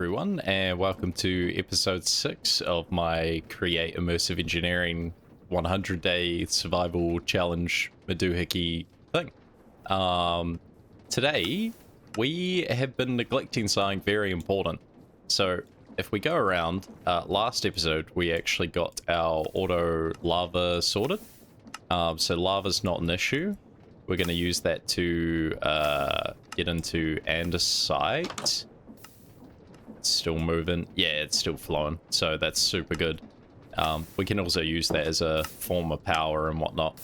everyone, and welcome to episode 6 of my Create Immersive Engineering 100-day survival challenge Maduhiki thing. Today, we have been neglecting something very important. So, if we go around, last episode, we actually got our auto lava sorted. So lava's not an issue. We're going to use that to get into andesite. It's still moving. Yeah, it's still flowing. So that's super good. We can also use that as a form of power and whatnot.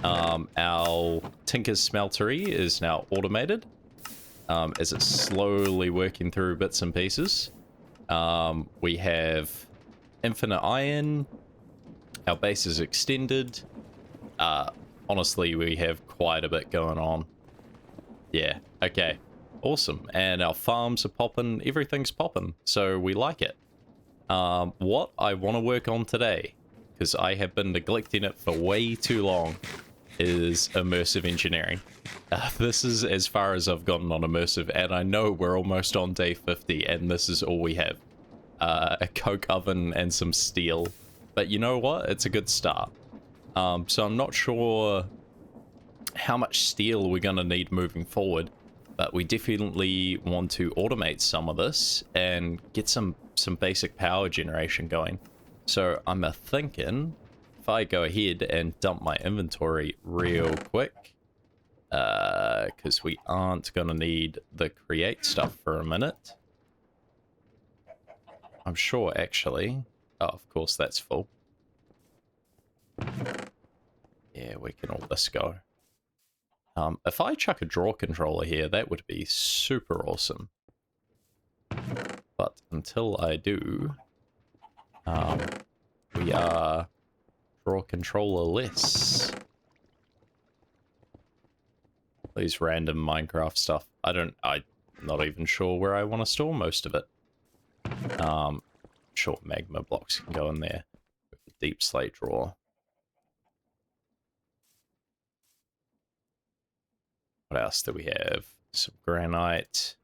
Our Tinker's Smeltery is now automated as it's slowly working through bits and pieces. We have infinite iron. Our base is extended. Honestly, we have quite a bit going on. Yeah, okay. Awesome. And our farms are popping. Everything's popping. So we like it. What I want to work on today, because I have been neglecting it for way too long, is immersive engineering. This is as far as I've gotten on immersive, and I know we're almost on day 50, and this is all we have. A coke oven and some steel. But you know what? It's a good start. So I'm not sure how much steel we're going to need moving forward, but we definitely want to automate some of this and get some basic power generation going. So I'm thinking if I go ahead and dump my inventory real quick, because we aren't going to need the create stuff for a minute. I'm sure actually, oh, of course that's full. Yeah, we can all this go. If I chuck a draw controller here, that would be super awesome. But until I do, we are draw controller-less. These random Minecraft stuff. I'm not even sure where I want to store most of it. Sure, magma blocks can go in there. Deep slate drawer. What else do we have? Some granite.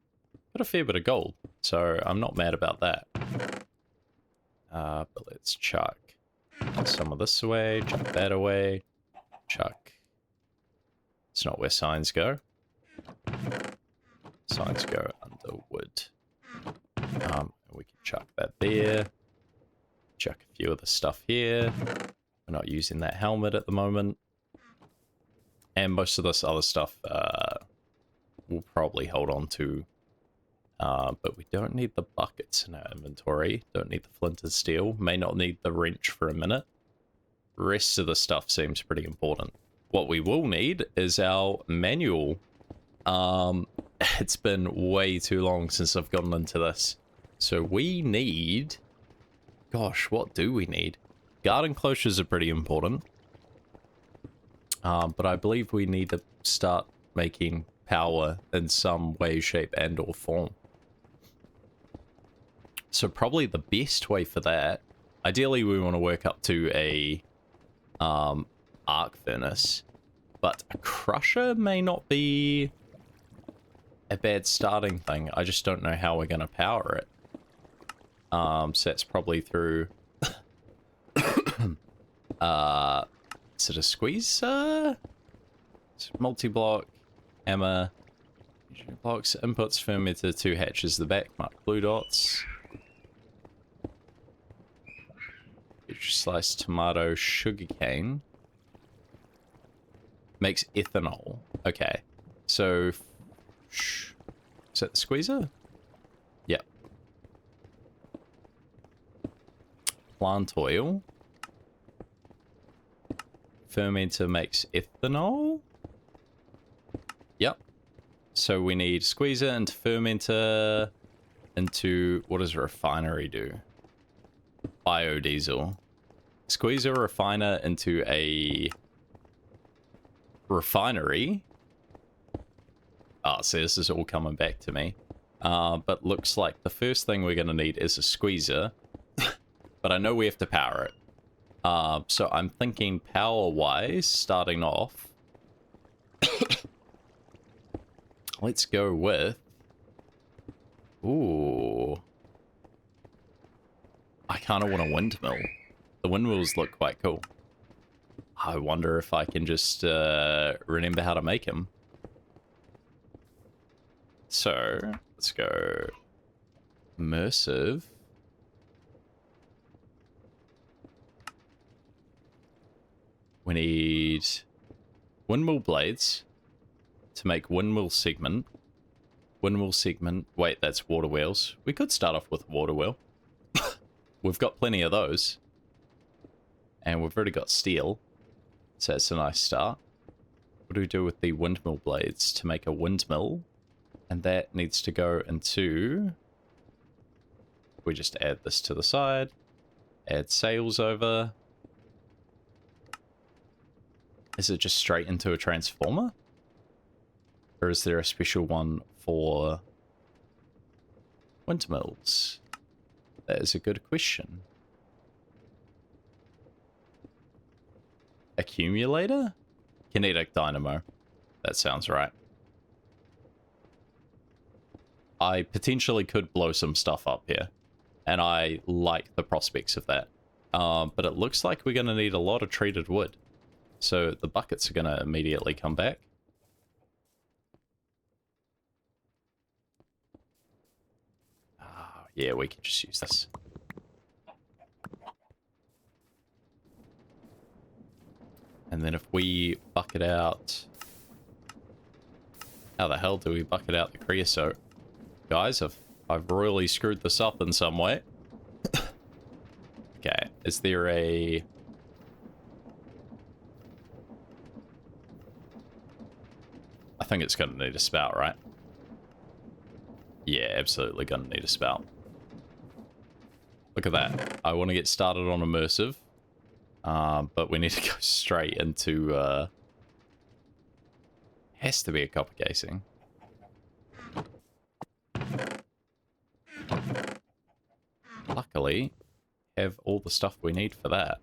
Got a fair bit of gold, so I'm not mad about that. But let's chuck some of this away, chuck that away, chuck. It's not where signs go. Signs go under wood. We can chuck that there. Chuck a few of the stuff here. We're not using that helmet at the moment. And most of this other stuff we'll probably hold on to. But we don't need the buckets in our inventory. Don't need the flint and steel. May not need the wrench for a minute. Rest of the stuff seems pretty important. What we will need is our manual. It's been way too long since I've gotten into this. So we need... Gosh, what do we need? Garden closures are pretty important. But I believe we need to start making power in some way, shape, and or form. So probably the best way for that, ideally we want to work up to a arc furnace, but a crusher may not be a bad starting thing. I just don't know how we're going to power it. So that's probably through... Is it a squeezer? Multi-block, hammer, blocks, inputs, fermenter, 2 hatches, the back, mark blue dots. Sliced tomato, sugarcane. Makes ethanol. Okay. So, is that the squeezer? Yep. Plant oil. Fermenter makes ethanol. Yep. So we need squeezer into fermenter into... What does refinery do? Biodiesel. Squeezer refiner into a refinery. So this is all coming back to me. But looks like the first thing we're going to need is a squeezer. But I know we have to power it. So I'm thinking power-wise, starting off, let's go with... Ooh, I kind of want a windmill. The windmills look quite cool. I wonder if I can just remember how to make them. So, let's go Immersive. We need windmill blades to make windmill segment. Windmill segment. Wait, that's water wheels. We could start off with water wheel. We've got plenty of those. And we've already got steel. So it's a nice start. What do we do with the windmill blades to make a windmill? And that needs to go into... We just add this to the side. Add sails over. Is it just straight into a transformer? Or is there a special one for windmills? That is a good question. Accumulator? Kinetic dynamo. That sounds right. I potentially could blow some stuff up here. And I like the prospects of that. But it looks like we're going to need a lot of treated wood. So the buckets are going to immediately come back. Yeah, we can just use this. And then if we bucket out... How the hell do we bucket out the creosote? Guys, I've royally screwed this up in some way. Okay, is there a... I think it's going to need a spout, right? Yeah, absolutely going to need a spout. Look at that. I want to get started on Immersive. But we need to go straight into... Has to be a copper casing. Luckily, have all the stuff we need for that.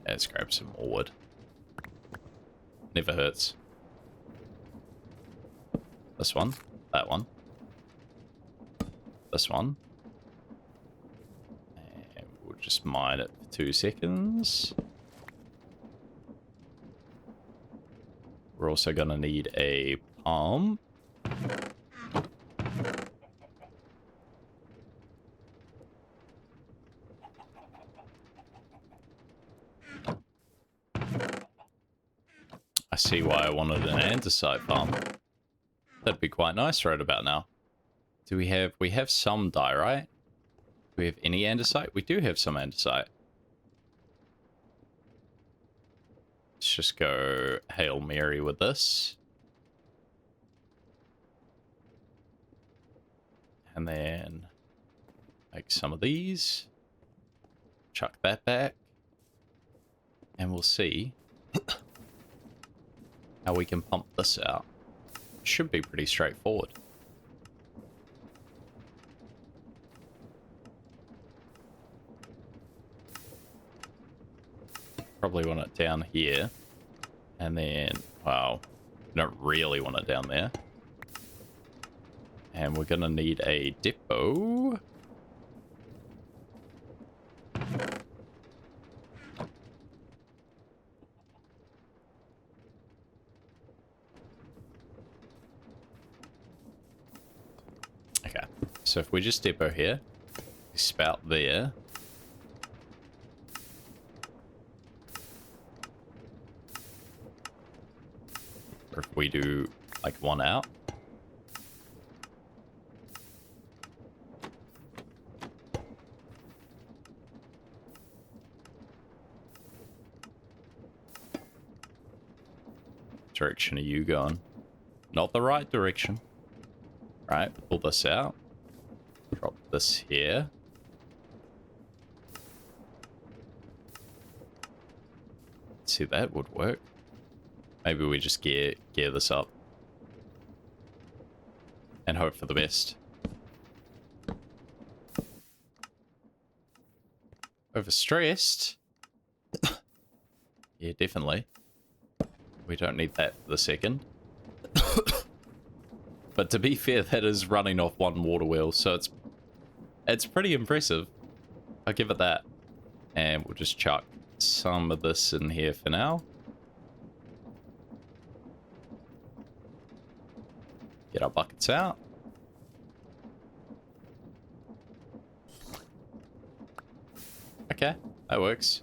Let's grab some more wood. Never hurts. This one. That one. This one. And we'll just mine it for 2 seconds. We're also going to need a palm. I see why I wanted an andesite farm. That'd be quite nice right about now. Do we have some diorite? Do we have any andesite? We do have some andesite. Let's just go Hail Mary with this. And then make some of these. Chuck that back. And we'll see how we can pump this out. Should be pretty straightforward. Probably want it down here. And then, wow, don't really want it down there. And we're gonna need a depot. Okay, so if we just depot here, spout there. Or if we do like one out. Direction are you going? Not the right direction. Right, pull this out. Drop this here. See, that would work. Maybe we just gear this up. And hope for the best. Overstressed? Yeah, definitely. We don't need that for the second. But to be fair, that is running off one water wheel, so it's pretty impressive. I'll give it that. And we'll just chuck some of this in here for now. Get our buckets out. Okay, that works.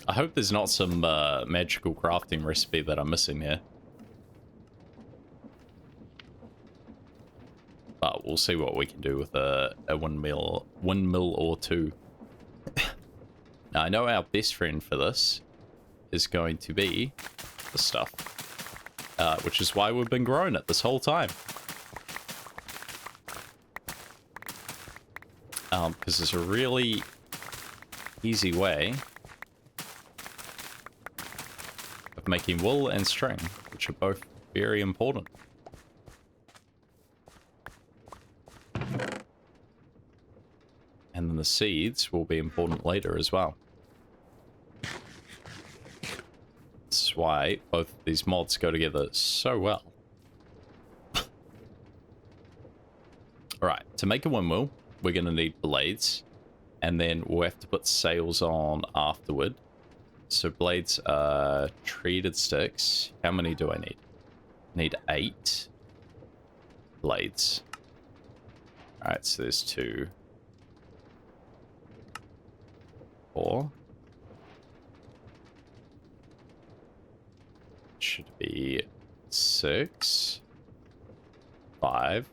I hope there's not some magical crafting recipe that I'm missing here. But we'll see what we can do with a windmill or two. Now, I know our best friend for this is going to be this stuff. Which is why we've been growing it this whole time. Because it's a really easy way of making wool and string, which are both very important. And then the seeds will be important later as well. That's why both of these mods go together so well. Alright, to make a windmill, we're going to need blades. And then we'll have to put sails on afterward. So blades are treated sticks. How many do I need? I need 8 blades. Alright, so there's 2. 4. Should be 6. 5.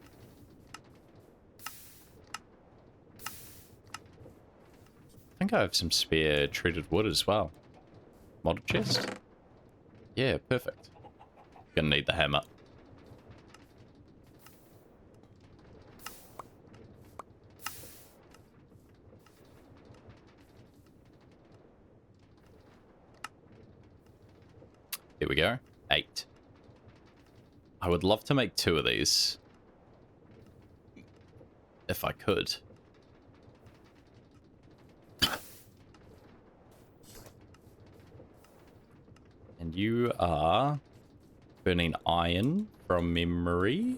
I think I have some spare treated wood as well. Modded chest? Yeah, perfect. Gonna need the hammer. Here we go. 8. I would love to make 2 of these. If I could. And you are burning iron from memory.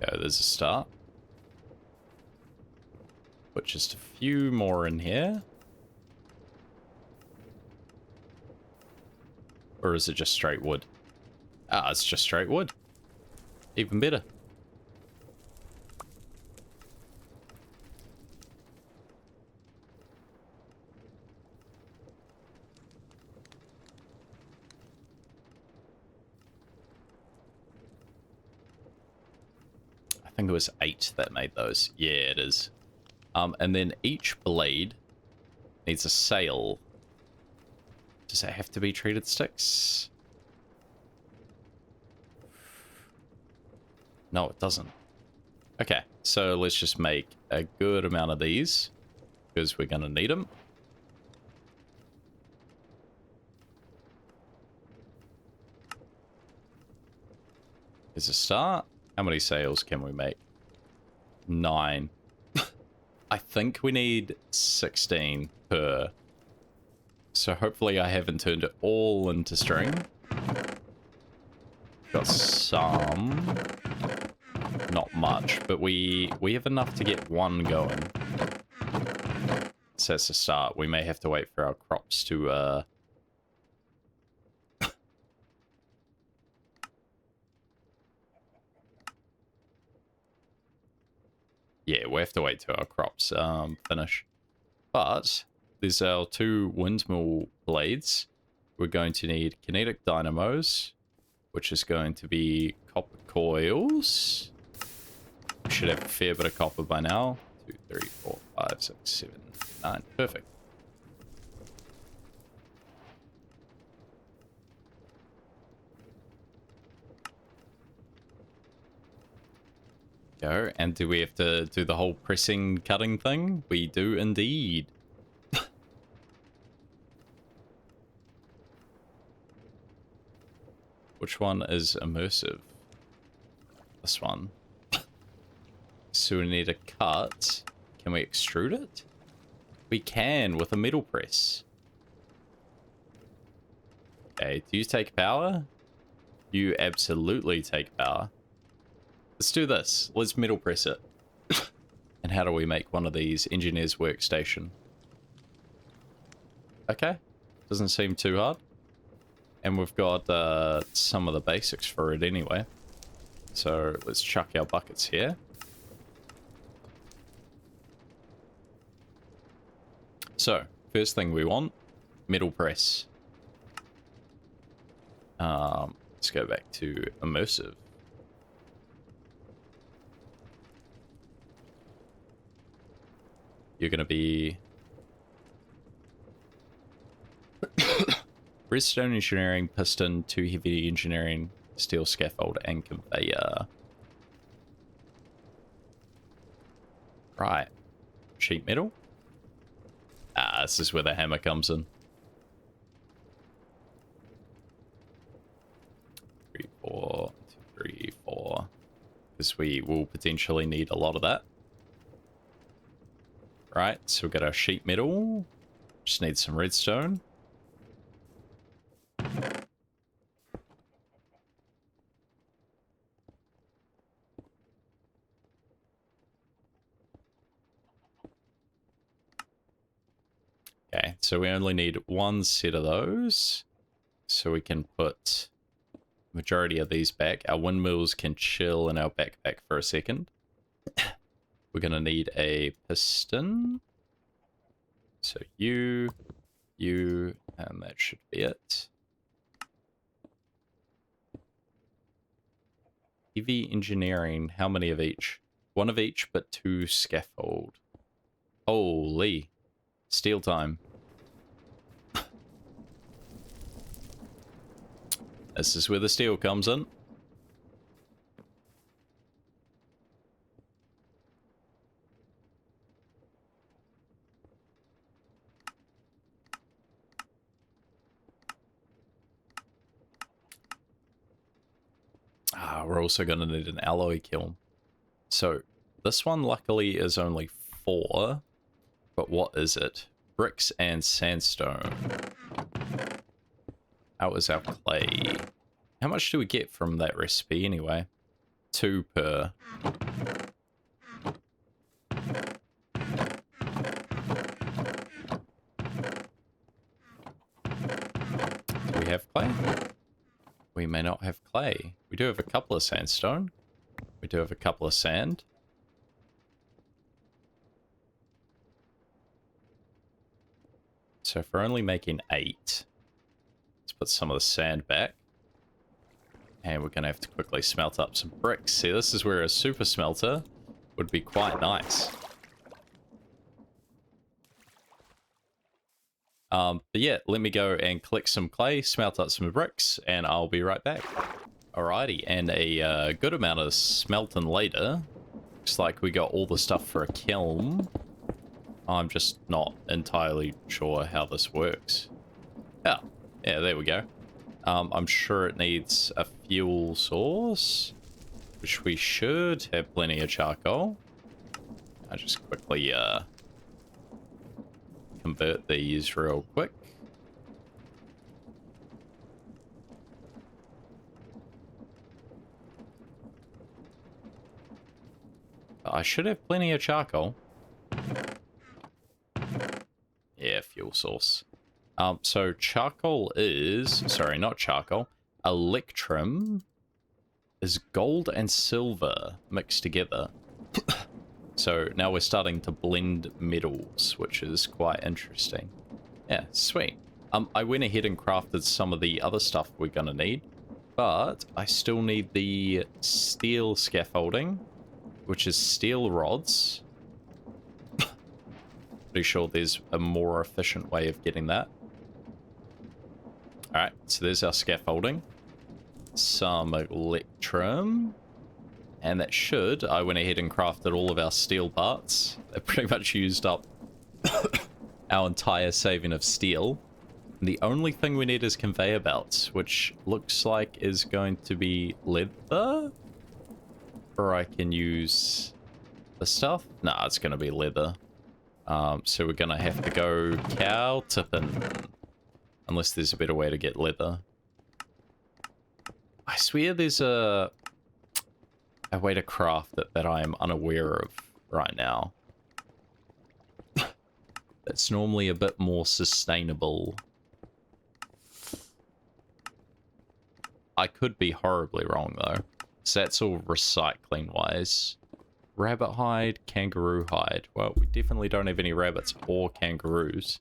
Yeah, there's a start. Put just a few more in here. Or is it just straight wood? Ah, it's just straight wood. Even better. I think it was 8 that made those. Yeah, it is. And then each blade needs a sail. Does it have to be treated sticks? No, it doesn't. Okay, so let's just make a good amount of these, because we're going to need them. Here's a start. How many sails can we make? 9. I think we need 16 per. So hopefully I haven't turned it all into string. Got some. Not much, but we have enough to get one going. So that's a start. We may have to wait for our crops to yeah, we have to wait till our crops finish. But there's our 2 windmill blades. We're going to need kinetic dynamos, which is going to be copper coils. We should have a fair bit of copper by now. 2, 3, 4, 5, 6, 7, 9. Perfect. Go. And do we have to do the whole pressing cutting thing? We do indeed. Which one is immersive? This one. So we need a cut. Can we extrude it? We can with a metal press. Okay, do you take power? You absolutely take power. Let's do this. Let's metal press it. And how do we make one of these engineer's workstation? Okay. Doesn't seem too hard. And we've got some of the basics for it anyway. So let's chuck our buckets here. So, first thing we want, metal press. Let's go back to immersive. You're going to be redstone engineering, piston, 2 heavy engineering, steel scaffold, and conveyor. Right. Sheet metal. Ah, this is where the hammer comes in. 3, 4, 2, 3, 4. Because we will potentially need a lot of that. Right, so we've got our sheet metal. Just need some redstone. Okay, so we only need 1 set of those. So we can put majority of these back. Our windmills can chill in our backpack for a second. We're going to need a piston. So you, and that should be it. Heavy engineering, how many of each? 1 of each, but 2 scaffold. Holy. Steel time. This is where the steel comes in. We're also going to need an alloy kiln. So this one luckily is only 4. But what is it? Bricks and sandstone. How is our clay? How much do we get from that recipe anyway? 2 per. Do we have clay? We may not have clay. We do have a couple of sandstone. We do have a couple of sand. So if we're only making 8, let's put some of the sand back. And we're going to have to quickly smelt up some bricks. See, this is where a super smelter would be quite nice. But yeah, let me go and collect some clay, smelt up some bricks, and I'll be right back. Alrighty, and a good amount of smelting later. Looks like we got all the stuff for a kiln. I'm just not entirely sure how this works. Yeah, there we go. I'm sure it needs a fuel source, which we should have plenty of charcoal. I'll just quickly convert these real quick. I should have plenty of charcoal. Yeah, fuel source. So charcoal is, sorry, not charcoal, electrum is gold and silver mixed together. So now we're starting to blend metals, which is quite interesting. Yeah, sweet. I went ahead and crafted some of the other stuff we're gonna need, but I still need the steel scaffolding, which is steel rods. Pretty sure there's a more efficient way of getting that. Alright, so there's our scaffolding. Some electrum. And that should, I went ahead and crafted all of our steel parts. That pretty much used up our entire saving of steel. And the only thing we need is conveyor belts, which looks like is going to be leather. Or I can use the stuff. Nah, it's going to be leather. So we're going to have to go cow tipping. Unless there's a better way to get leather. I swear there's a way to craft it that I am unaware of right now. That's normally a bit more sustainable. I could be horribly wrong though. So that's all recycling wise. Rabbit hide, kangaroo hide. Well, we definitely don't have any rabbits or kangaroos.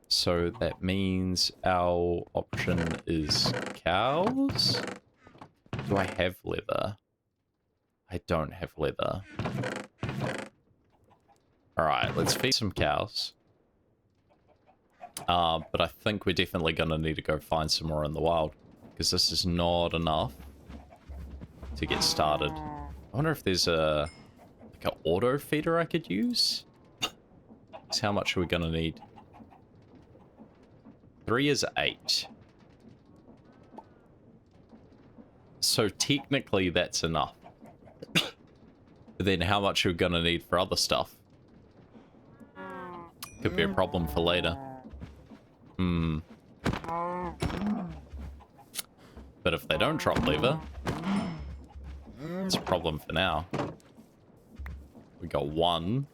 So that means our option is cows? Do I have leather? I don't have leather. Alright, let's feed some cows. But I think we're definitely going to need to go find some more in the wild. Because this is not enough to get started. I wonder if there's like an auto feeder I could use? So how much are we going to need? 3 is 8. So technically that's enough. But then how much are we going to need for other stuff? Could be a problem for later. But if they don't drop lever, it's a problem for now. We got 1.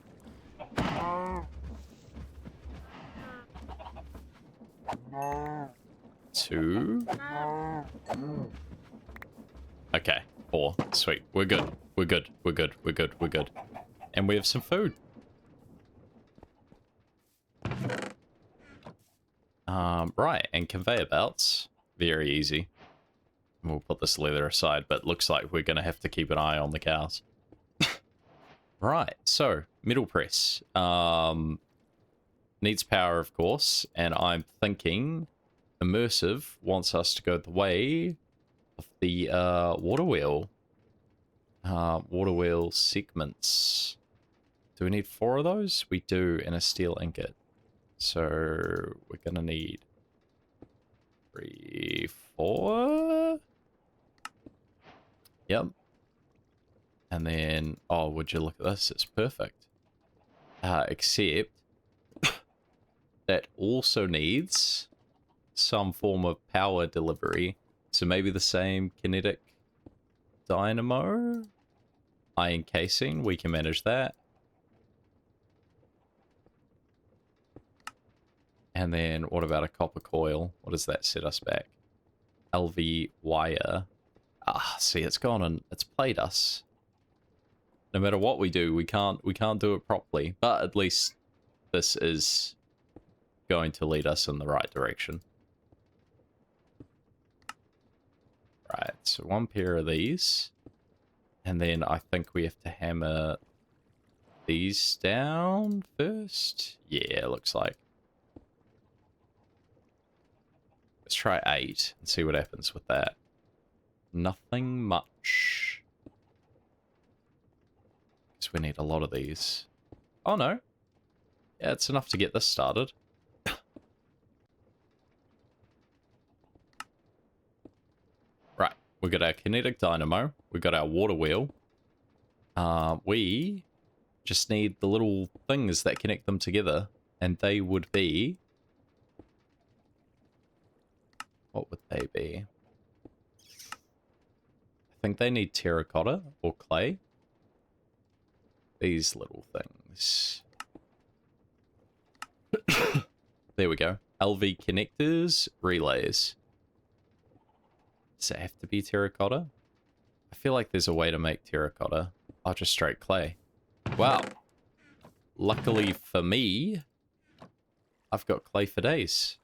Two. Okay, 4. Sweet. We're good. We're good. We're good. We're good. We're good. And we have some food. Right, and conveyor belts. Very easy. We'll put this leather aside, but looks like we're going to have to keep an eye on the cows. Right, so, metal press. Needs power, of course, and I'm thinking Immersive wants us to go the way of the water wheel. Water wheel segments. Do we need 4 of those? We do, and a steel ingot. So, we're going to need 3, 4. Yep. And then, oh, would you look at this? It's perfect. Except that also needs some form of power delivery. So maybe the same kinetic dynamo? Iron casing, we can manage that. And then what about a copper coil? What does that set us back? LV wire. Ah, see, it's gone and it's played us. No matter what we do, we can't do it properly. But at least this is going to lead us in the right direction. Right, so 1 pair of these. And then I think we have to hammer these down first. Yeah, looks like. Let's try 8 and see what happens with that. Nothing much. Because we need a lot of these. Oh no. Yeah, it's enough to get this started. Right, we got our kinetic dynamo. We got our water wheel. We just need the little things that connect them together. And they would be... What would they be? I think they need terracotta or clay. These little things. There we go. LV connectors, relays. Does it have to be terracotta? I feel like there's a way to make terracotta. Oh, just straight clay. Wow. Luckily for me, I've got clay for days.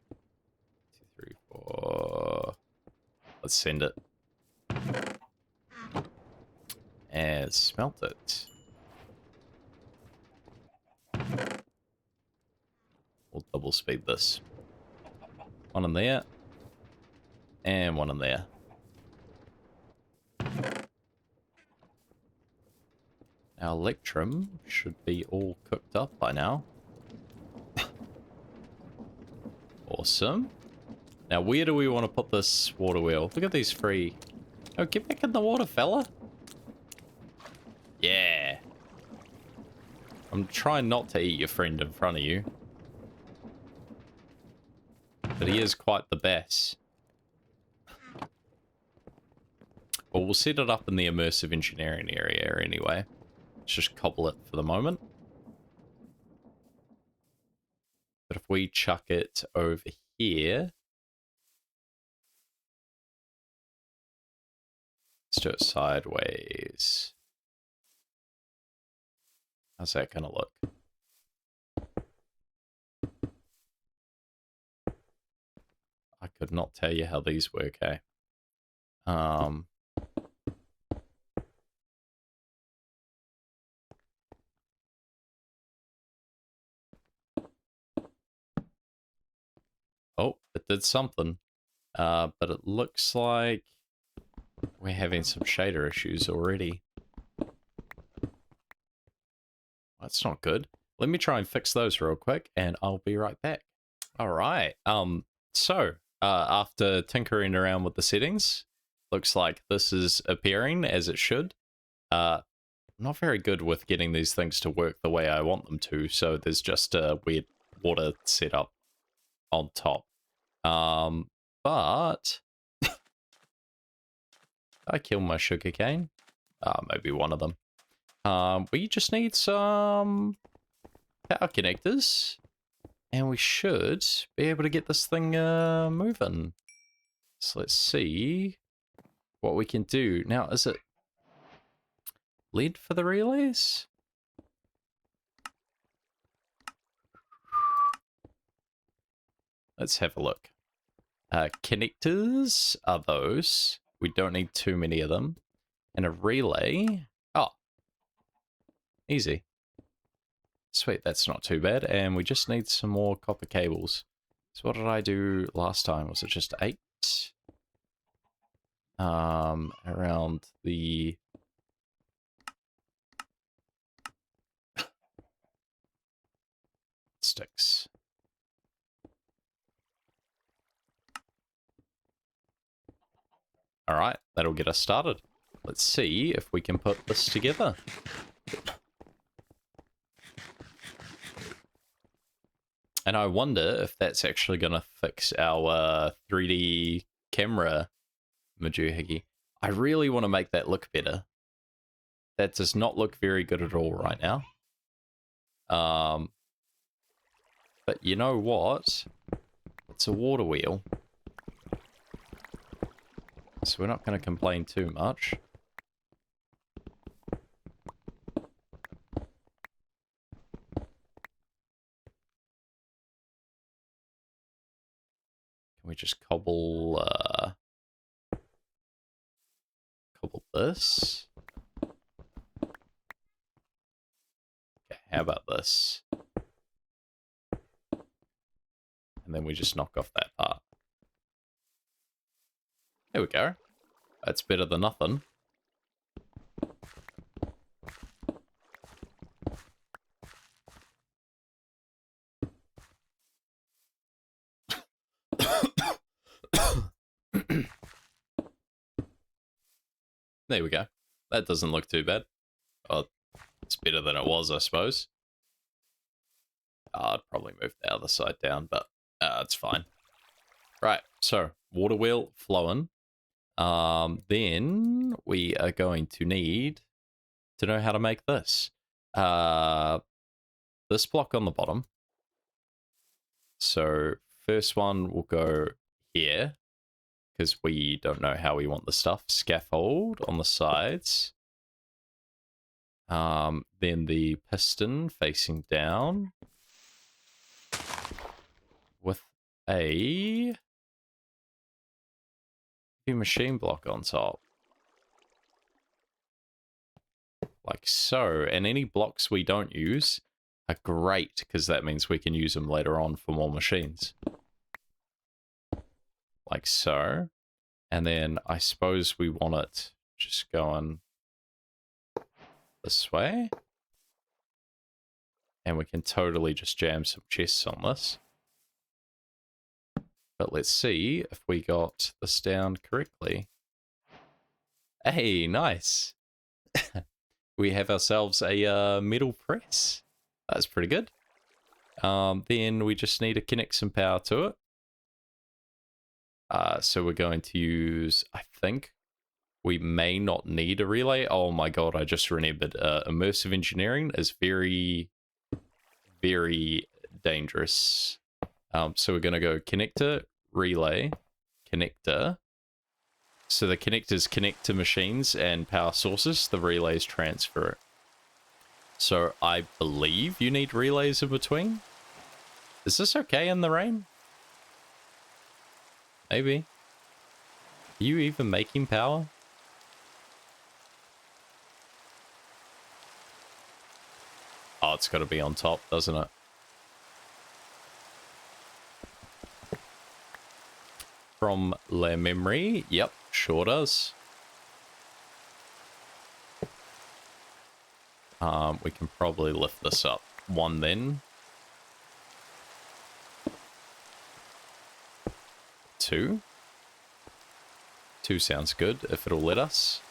2, 3, 4. Let's send it. And smelt it. We'll double speed this. 1 in there. And 1 in there. Our electrum should be all cooked up by now. Awesome. Now, where do we want to put this water wheel? Look at these three. Oh, get back in the water, fella. Yeah. I'm trying not to eat your friend in front of you. But he is quite the best. Well, we'll set it up in the immersive engineering area anyway. Let's just cobble it for the moment. But if we chuck it over here... Let's do it sideways. How's that going to look? I could not tell you how these work, eh? Oh, it did something. But it looks like we're having some shader issues already. That's not good. Let me try and fix those real quick, and I'll be right back. All right. After tinkering around with the settings, looks like this is appearing as it should. I'm not very good with getting these things to work the way I want them to, so there's just a weird water setup on top. But I killed my sugarcane. Maybe one of them. We just need some power connectors, and we should be able to get this thing moving. So let's see what we can do. Now, is it lead for the relays? Let's have a look. Connectors are those. We don't need too many of them. And a relay. Oh. Easy. Sweet, that's not too bad. And we just need some more copper cables. So what did I do last time? Was it just 8? Around the... sticks. Alright, that'll get us started. Let's see if we can put this together. And I wonder if that's actually going to fix our 3D camera majorigi. I really want to make that look better. That does not look very good at all right now. But you know what? It's a water wheel. So we're not going to complain too much. Can we just cobble this? Okay, how about this? And then we just knock off that part. There we go. That's better than nothing. There we go. That doesn't look too bad. Oh, it's better than it was, I suppose. I'd probably move the other side down, but it's fine. Right, so water wheel flowing. Then we are going to need to know how to make this. This block on the bottom. So first one will go here, because we don't know how we want the stuff. Scaffold on the sides. Then the piston facing down with a machine block on top. Like so. And any blocks we don't use are great, because that means we can use them later on for more machines. Like so. And then I suppose we want it just going this way. And we can totally just jam some chests on this. But let's see if we got this down correctly. Hey, nice. We have ourselves a metal press. That's pretty good. Then we just need to connect some power to it. So we're going to use, I think, we may not need a relay. Oh my god, I just remembered. Immersive engineering is very, very dangerous. So we're going to go connector, relay, connector. So the connectors connect to machines and power sources. The relays transfer it. So I believe you need relays in between. Is this okay in the rain? Maybe. Are you even making power? Oh, it's got to be on top, doesn't it? From La Memory, yep, sure does. We can probably lift this up one then. 2. 2 sounds good if it'll let us.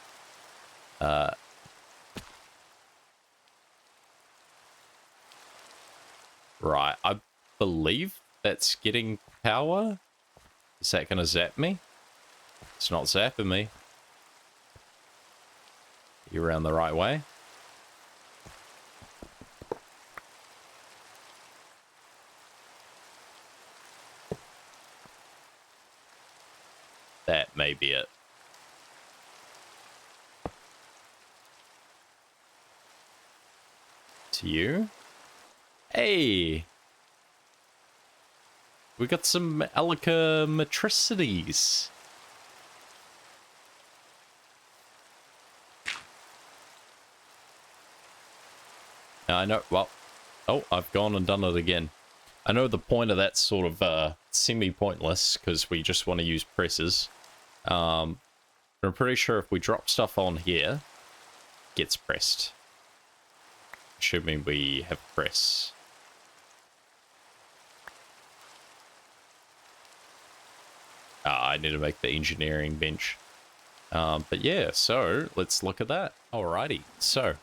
Right, I believe that's getting power. Is that gonna zap me? It's not zapping me. You around the right way? That may be it. To you? Hey! We got some alchematricities. Now I know, well, oh, I've gone and done it again. I know the point of that's sort of semi-pointless because we just want to use presses. But I'm pretty sure if we drop stuff on here, it gets pressed. Assuming we have press. I need to make the engineering bench. But yeah, so let's look at that. Alrighty, so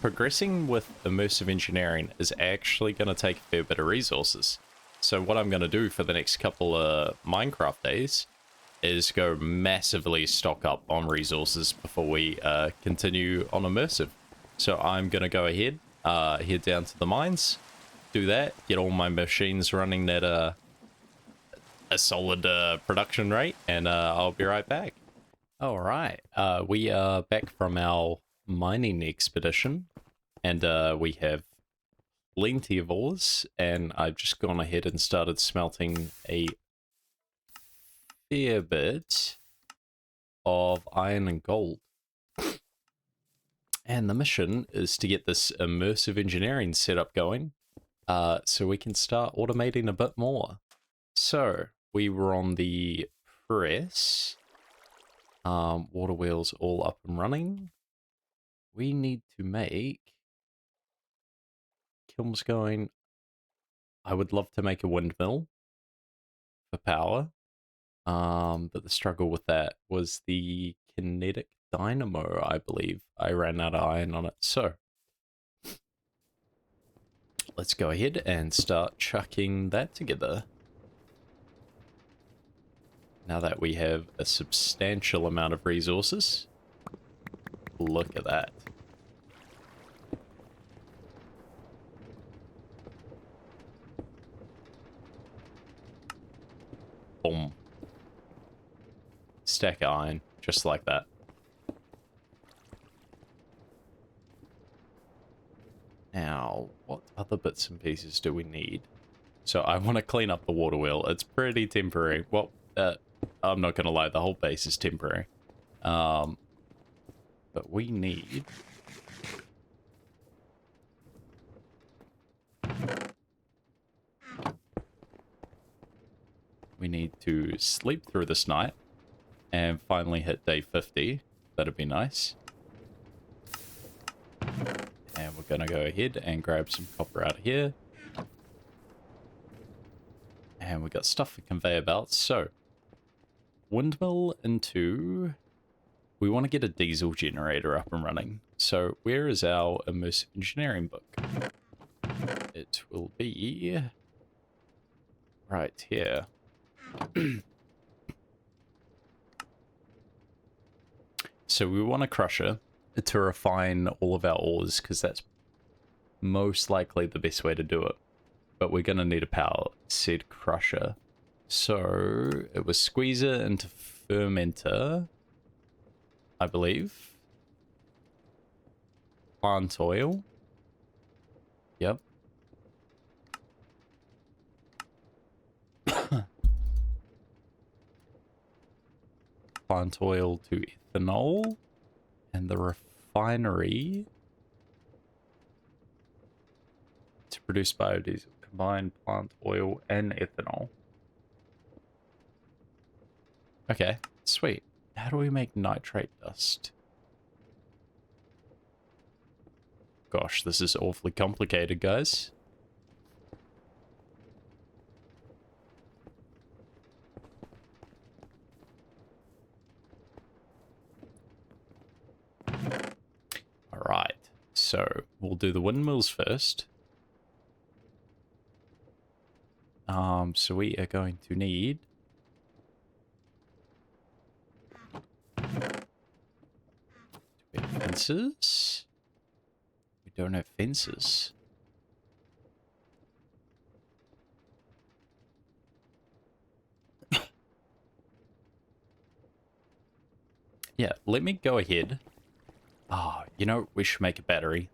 progressing with immersive engineering is actually going to take a fair bit of resources. So what I'm going to do for the next couple of Minecraft days is go massively stock up on resources before we continue on immersive. So I'm going to go ahead, head down to the mines, do that, get all my machines running at a solid production rate, and I'll be right back. All right, we are back from our mining expedition, and we have plenty of ores, and I've just gone ahead and started smelting a fair bit of iron and gold. And the mission is to get this immersive engineering setup going, so we can start automating a bit more. So we were on the press. Water wheels all up and running. We need to make kilns going. I would love to make a windmill for power. But the struggle with that was the kinetic dynamo, I believe. I ran out of iron on it. So let's go ahead and start chucking that together. Now that we have a substantial amount of resources. Look at that. Boom. Stack of iron, just like that. Now, what other bits and pieces do we need? So I want to clean up the water wheel. It's pretty temporary. Well, I'm not going to lie, the whole base is temporary. But we need... We need to sleep through this night and finally hit day 50. That'd be nice. And we're going to go ahead and grab some copper out of here. And we got stuff for conveyor belts. So, windmill into... We want to get a diesel generator up and running. So, where is our immersive engineering book? It will be right here. So we want a crusher to refine all of our ores, because that's most likely the best way to do it. But we're going to need a power said crusher. So it was squeezer into fermenter, I believe. Plant oil. Yep. Plant oil to ethanol. And the refinery to produce biodiesel. Combine plant oil and ethanol. Okay, sweet. How do we make nitrate dust? Gosh, this is awfully complicated, guys. Alright, so we'll do the windmills first. So we are going to need... Do we have fences? We don't have fences. Yeah, let me go ahead. Oh, you know, we should make a battery.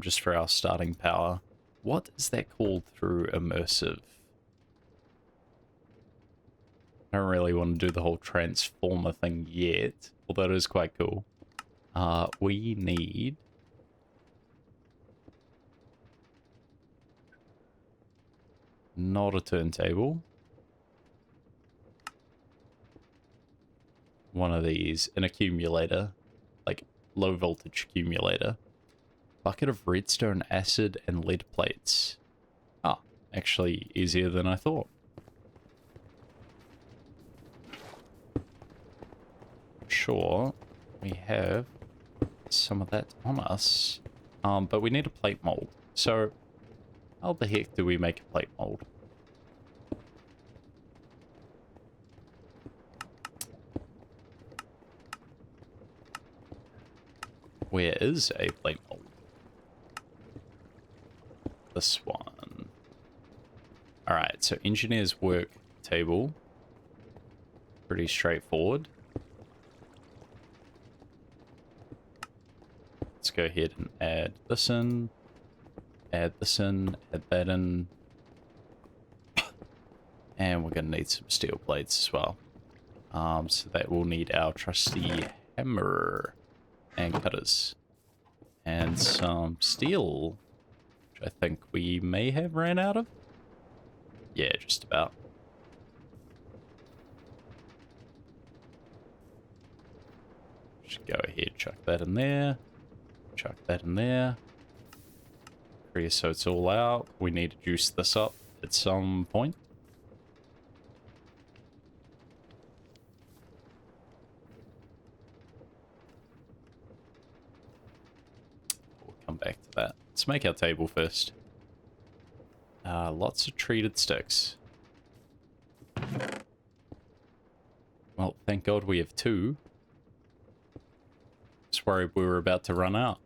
Just for our starting power. What is that called through Immersive? I don't really want to do the whole transformer thing yet, although it is quite cool. We need... Not a turntable. One of these, an accumulator, like low voltage accumulator. Bucket of redstone, acid, and lead plates. Ah, actually easier than I thought. Sure, we have some of that on us, but we need a plate mold. So, how the heck do we make a plate mold? Where is a plate mold? This one. Alright, so engineer's work table. Pretty straightforward. Let's go ahead and add this in. Add this in. Add that in. And we're going to need some steel plates as well. So that will need our trusty hammer and cutters. And some steel, which I think we may have ran out of. Yeah, just about. Just go ahead, chuck that in there. Chuck that in there. Creosote's all out. We need to juice this up at some point. We'll come back to that. Let's make our table first. Lots of treated sticks. Well, thank God we have 2. Just worried we were about to run out.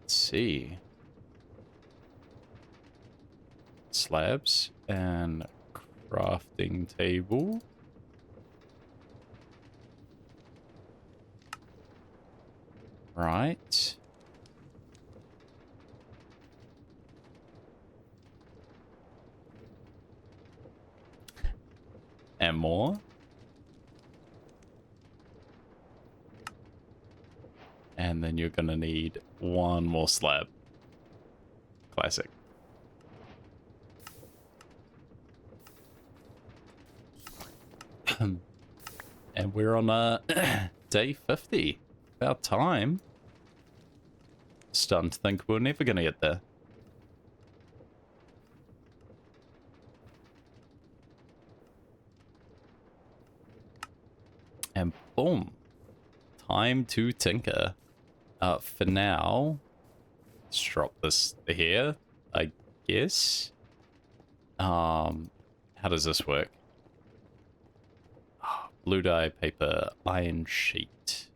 Let's see. Slabs and crafting table. Right. And more. And then you're going to need one more slab. Classic. And we're on day 50. About time. Starting to think we're never going to get there. And boom. Time to tinker. For now, let's drop this here, I guess. How does this work? Blue dye, paper, iron sheet.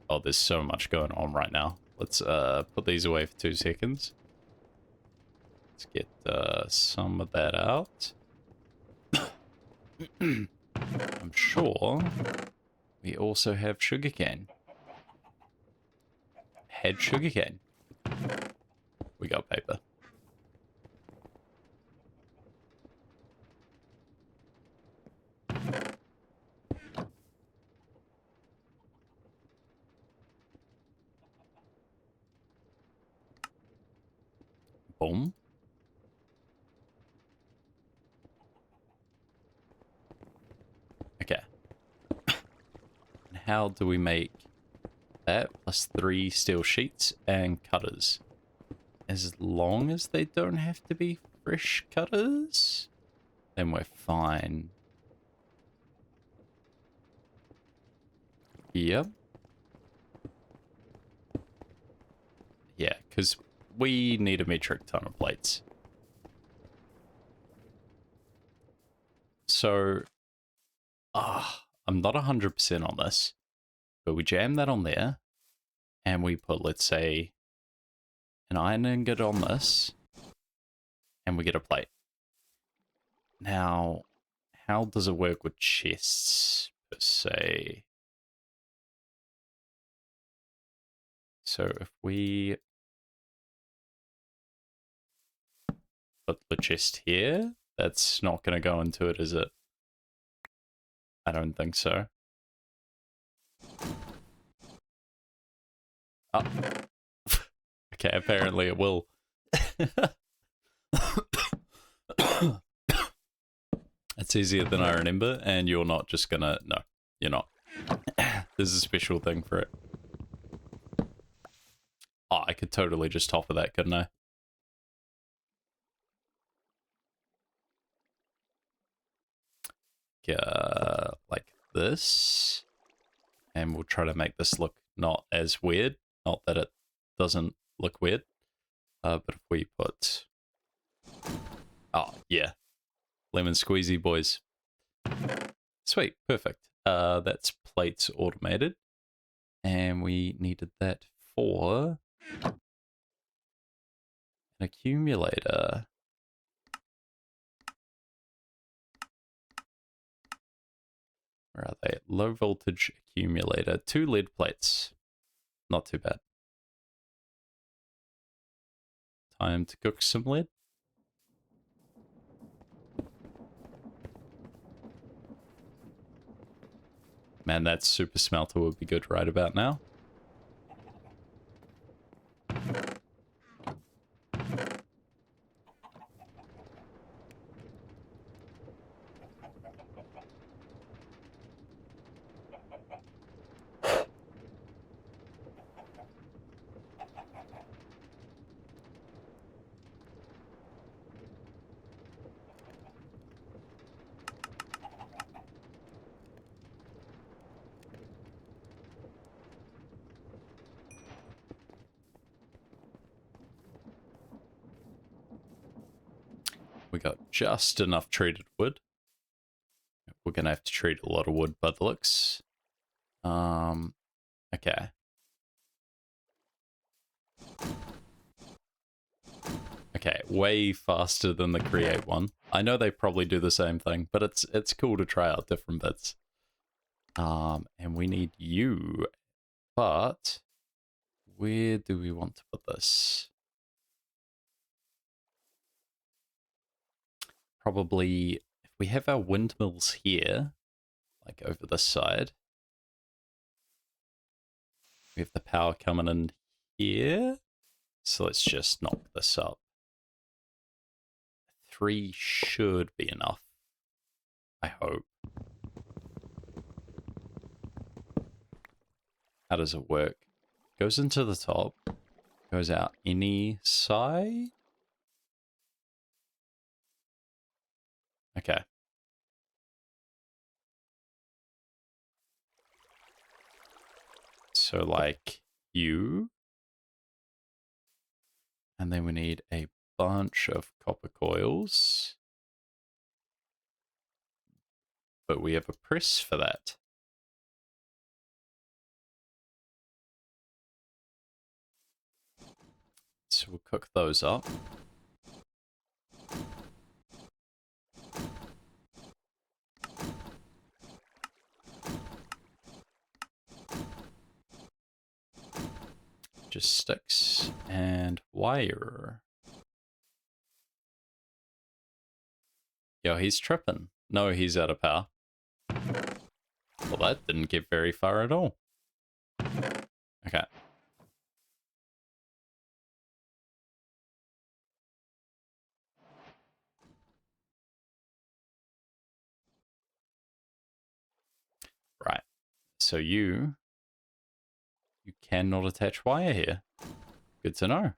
Oh, there's so much going on right now. Let's put these away for 2 seconds. Let's get some of that out. I'm sure we also have sugarcane. Had sugarcane. We got paper. Boom. Okay. And how do we make that? Plus 3 steel sheets and cutters. As long as they don't have to be fresh cutters, then we're fine. Yep. Yeah, because we need a metric ton of plates. So, I'm not 100% on this, but we jam that on there, and we put, let's say, an iron ingot on this, and we get a plate. Now, how does it work with chests, per se? So if we put the chest here, that's not going to go into it, is it? I don't think so. Oh. Okay, apparently it will. It's easier than I remember, and you're not just gonna... No, you're not. There's a special thing for it. Oh, I could totally just top of that, couldn't I? Like this. And we'll try to make this look not as weird. Not that it doesn't look weird. But if we put... Oh, yeah. Lemon squeezy, boys. Sweet, perfect. That's plates automated. And we needed that for an accumulator. Where are they? Low voltage accumulator. 2 lead plates. Not too bad. Time to cook some lead. Man, that super smelter would be good right about now. We got just enough treated wood. We're gonna have to treat a lot of wood by the looks. Okay. Okay, way faster than the create one. I know they probably do the same thing, but it's cool to try out different bits. And we need you, but where do we want to put this? Probably if we have our windmills here, like over this side, We have the power coming in here. So let's just knock this up. 3 should be enough. I hope. How does it work? Goes into the top. Goes out any side? Okay. So like you. And then we need a bunch of copper coils. But we have a press for that. So we'll cook those up. Just sticks and wire. Yo, he's tripping. No, he's out of power. Well, that didn't get very far at all. Okay. Right. So you cannot attach wire here. Good to know.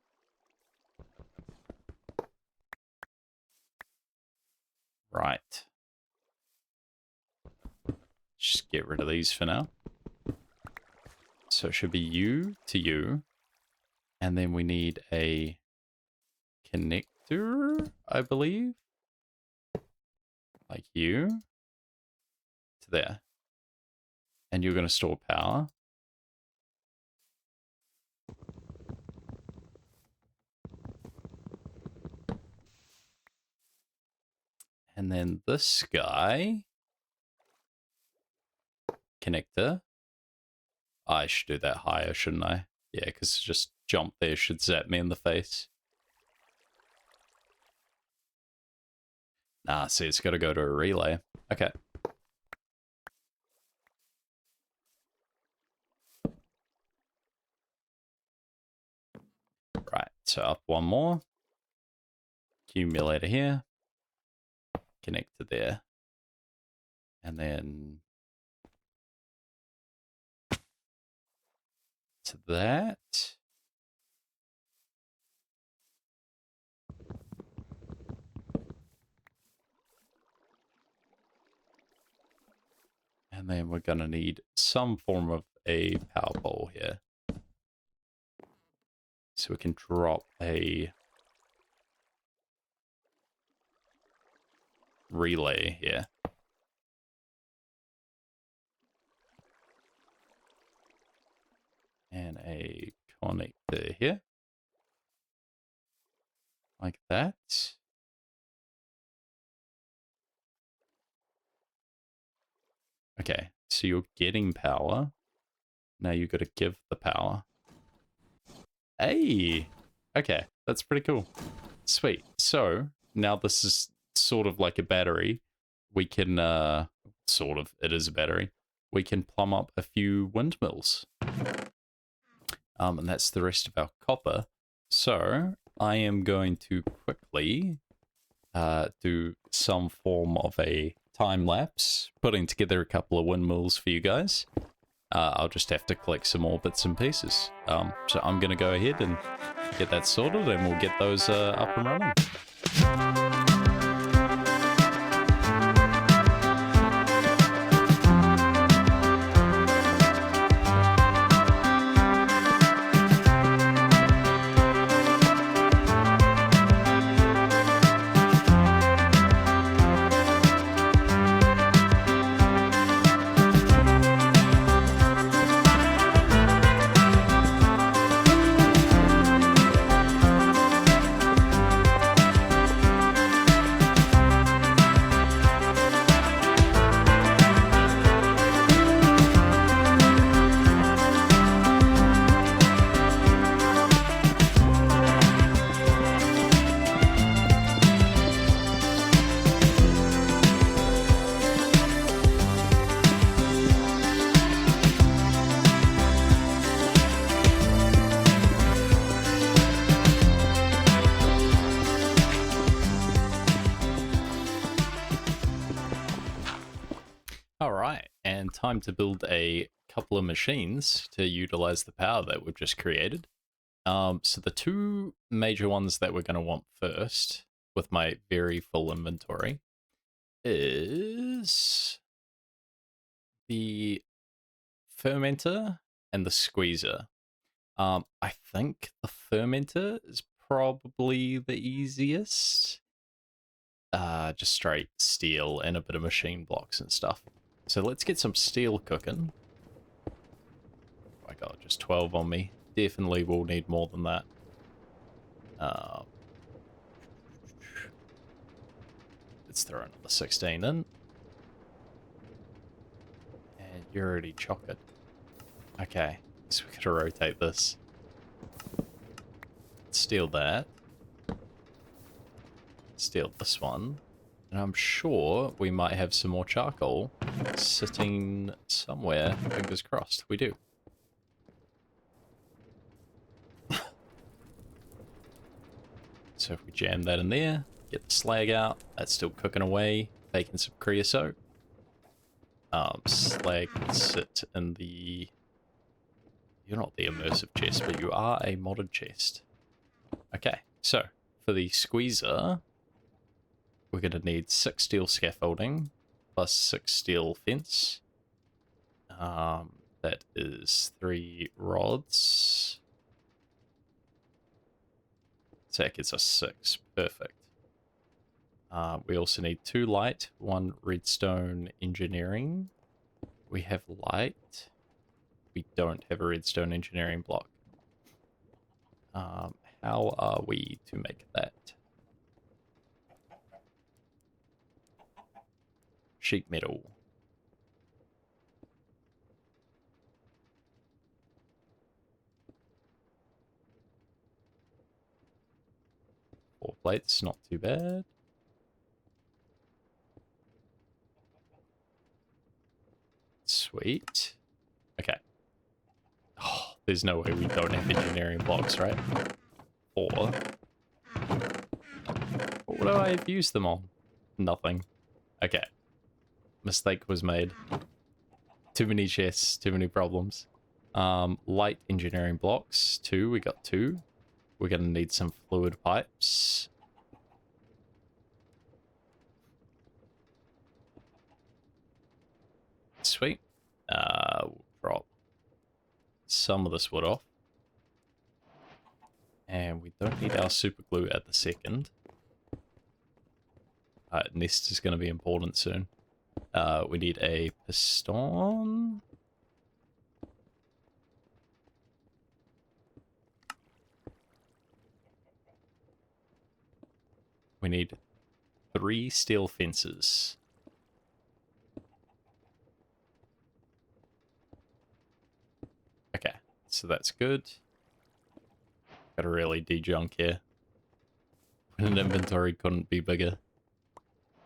Right. Just get rid of these for now. So it should be you to you. And then we need a connector, I believe. Like you. To there. And you're going to store power. And then this guy. Connector. I should do that higher, shouldn't I? Yeah, because just jump there should zap me in the face. Nah, see, it's got to go to a relay. Okay. Right, so up one more. Accumulator here. Connect to there. And then to that. And then we're going to need some form of a power pole here. So we can drop a relay here. And a connector here. Like that. Okay, so you're getting power. Now you've got to give the power. Hey! Okay, that's pretty cool. Sweet. So, now this is sort of like a battery. We can, it is a battery. We can plumb up a few windmills. And that's the rest of our copper. So, I am going to quickly do some form of a time lapse, putting together a couple of windmills for you guys. I'll just have to collect some more bits and pieces. So I'm going to go ahead and get that sorted, and we'll get those up and running. time to build a couple of machines to utilize the power that we've just created. So the two major ones that we're going to want first, with my very full inventory, is the fermenter and the squeezer. I think the fermenter is probably the easiest. Just straight steel and a bit of machine blocks and stuff. So let's get some steel cooking. Oh my god, just 12 on me. Definitely will need more than that. Let's throw another 16 in. And you're already chocolate. Okay, so we gotta rotate this. Steal that. Steal this one. And I'm sure we might have some more charcoal sitting somewhere. Fingers crossed, we do. So if we jam that in there, get the slag out, that's still cooking away, taking some creosote. Slag can sit in the... You're not the immersive chest, but you are a modded chest. Okay, so for the squeezer, we're going to need 6 steel scaffolding plus 6 steel fence. That is 3 rods. So that gets us 6. Perfect. We also need 2 light, 1 redstone engineering. We have light. We don't have a redstone engineering block. How are we to make that? Sheet metal. Four plates, not too bad. Sweet. Okay. Oh, there's no way we don't have engineering blocks, right? 4. What do I have used them on? Nothing. Okay. Mistake was made. Too many chests, too many problems. Light engineering blocks, 2. We got 2. We're going to need some fluid pipes. Sweet. We'll drop some of this wood off. And we don't need our super glue at the second. Nest is going to be important soon. We need a piston. We need 3 steel fences. Okay, so that's good. Gotta really de-junk here. An inventory couldn't be bigger.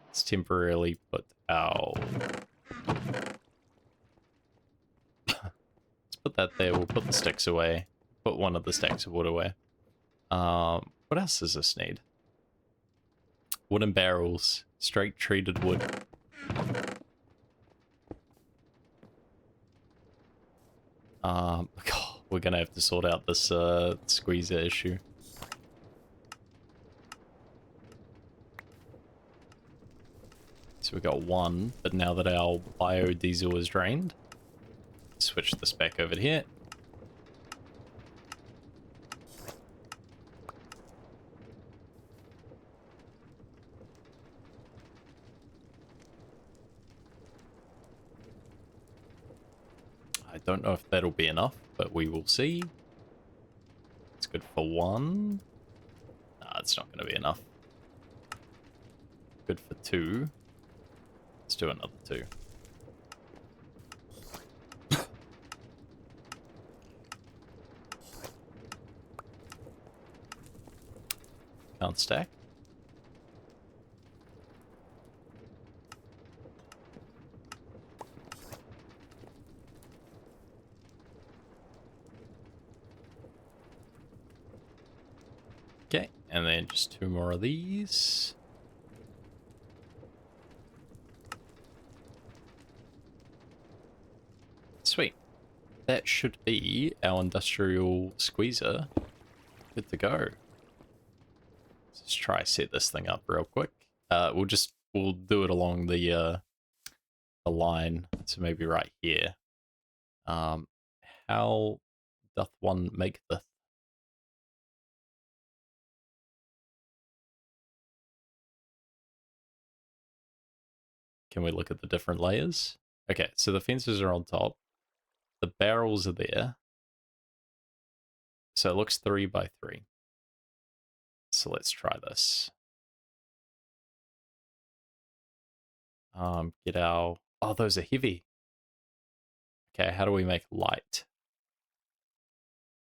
Let's temporarily put our... Let's put that there. We'll put the sticks away. Put one of the stacks of wood away. What else does this need? Wooden barrels. Straight treated wood. God, we're gonna have to sort out this squeezer issue. So we got 1, but now that our biodiesel is drained, switch this back over here. I don't know if that'll be enough, but we will see. It's good for 1. Nah, it's not going to be enough. Good for 2. Let's do another 2. Can't stack. Okay, and then just 2 more of these. that should be our industrial squeezer. Good to go. Let's try set this thing up real quick. We'll do it along the line. So maybe right here. How doth one make the? Can we look at the different layers? Okay, so the fences are on top. The barrels are there. So it looks 3 by 3. So let's try this. Get our... Oh, those are heavy. Okay, how do we make light?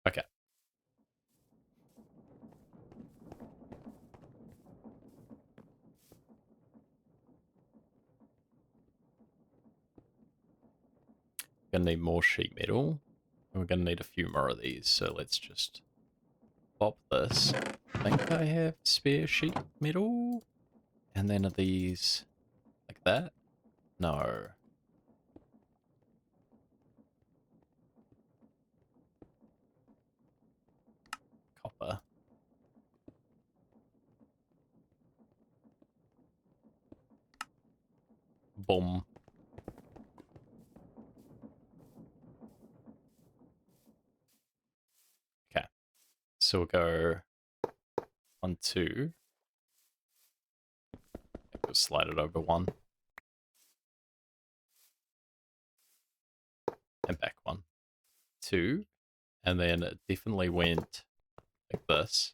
Okay. Gonna need more sheet metal. And we're gonna need a few more of these. So let's just pop this. I think I have spare sheet metal. And then are these like that? No. Copper. Boom. Okay. So we'll go 1, 2. We'll slide it over 1. And back 1. 2. And then it definitely went like this.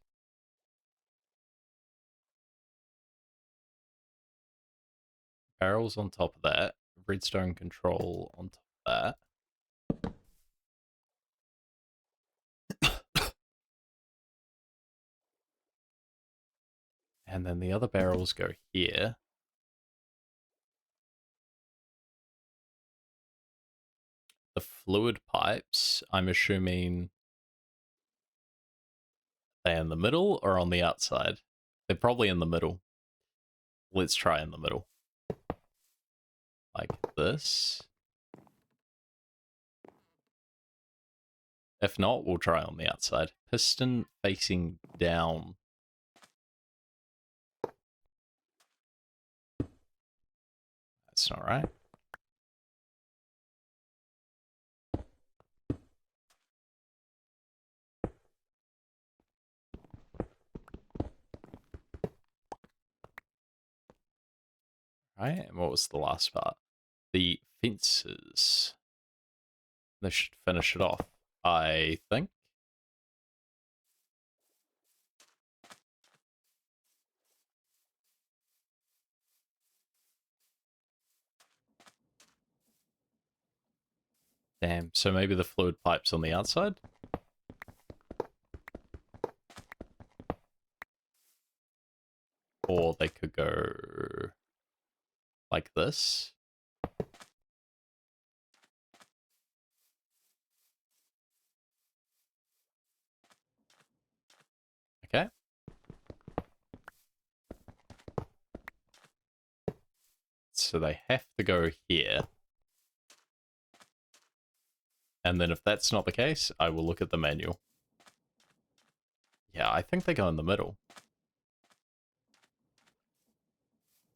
Barrels on top of that. Redstone control on top of that. And then the other barrels go here. The fluid pipes, I'm assuming they're in the middle or on the outside? They're probably in the middle. Let's try in the middle. Like this. If not, we'll try on the outside. Piston facing down. That's not right. Right, and what was the last part? The fences. They should finish it off, I think. Damn, so maybe the fluid pipe's on the outside? Or they could go like this. Okay. So they have to go here. And then if that's not the case, I will look at the manual. Yeah, I think they go in the middle.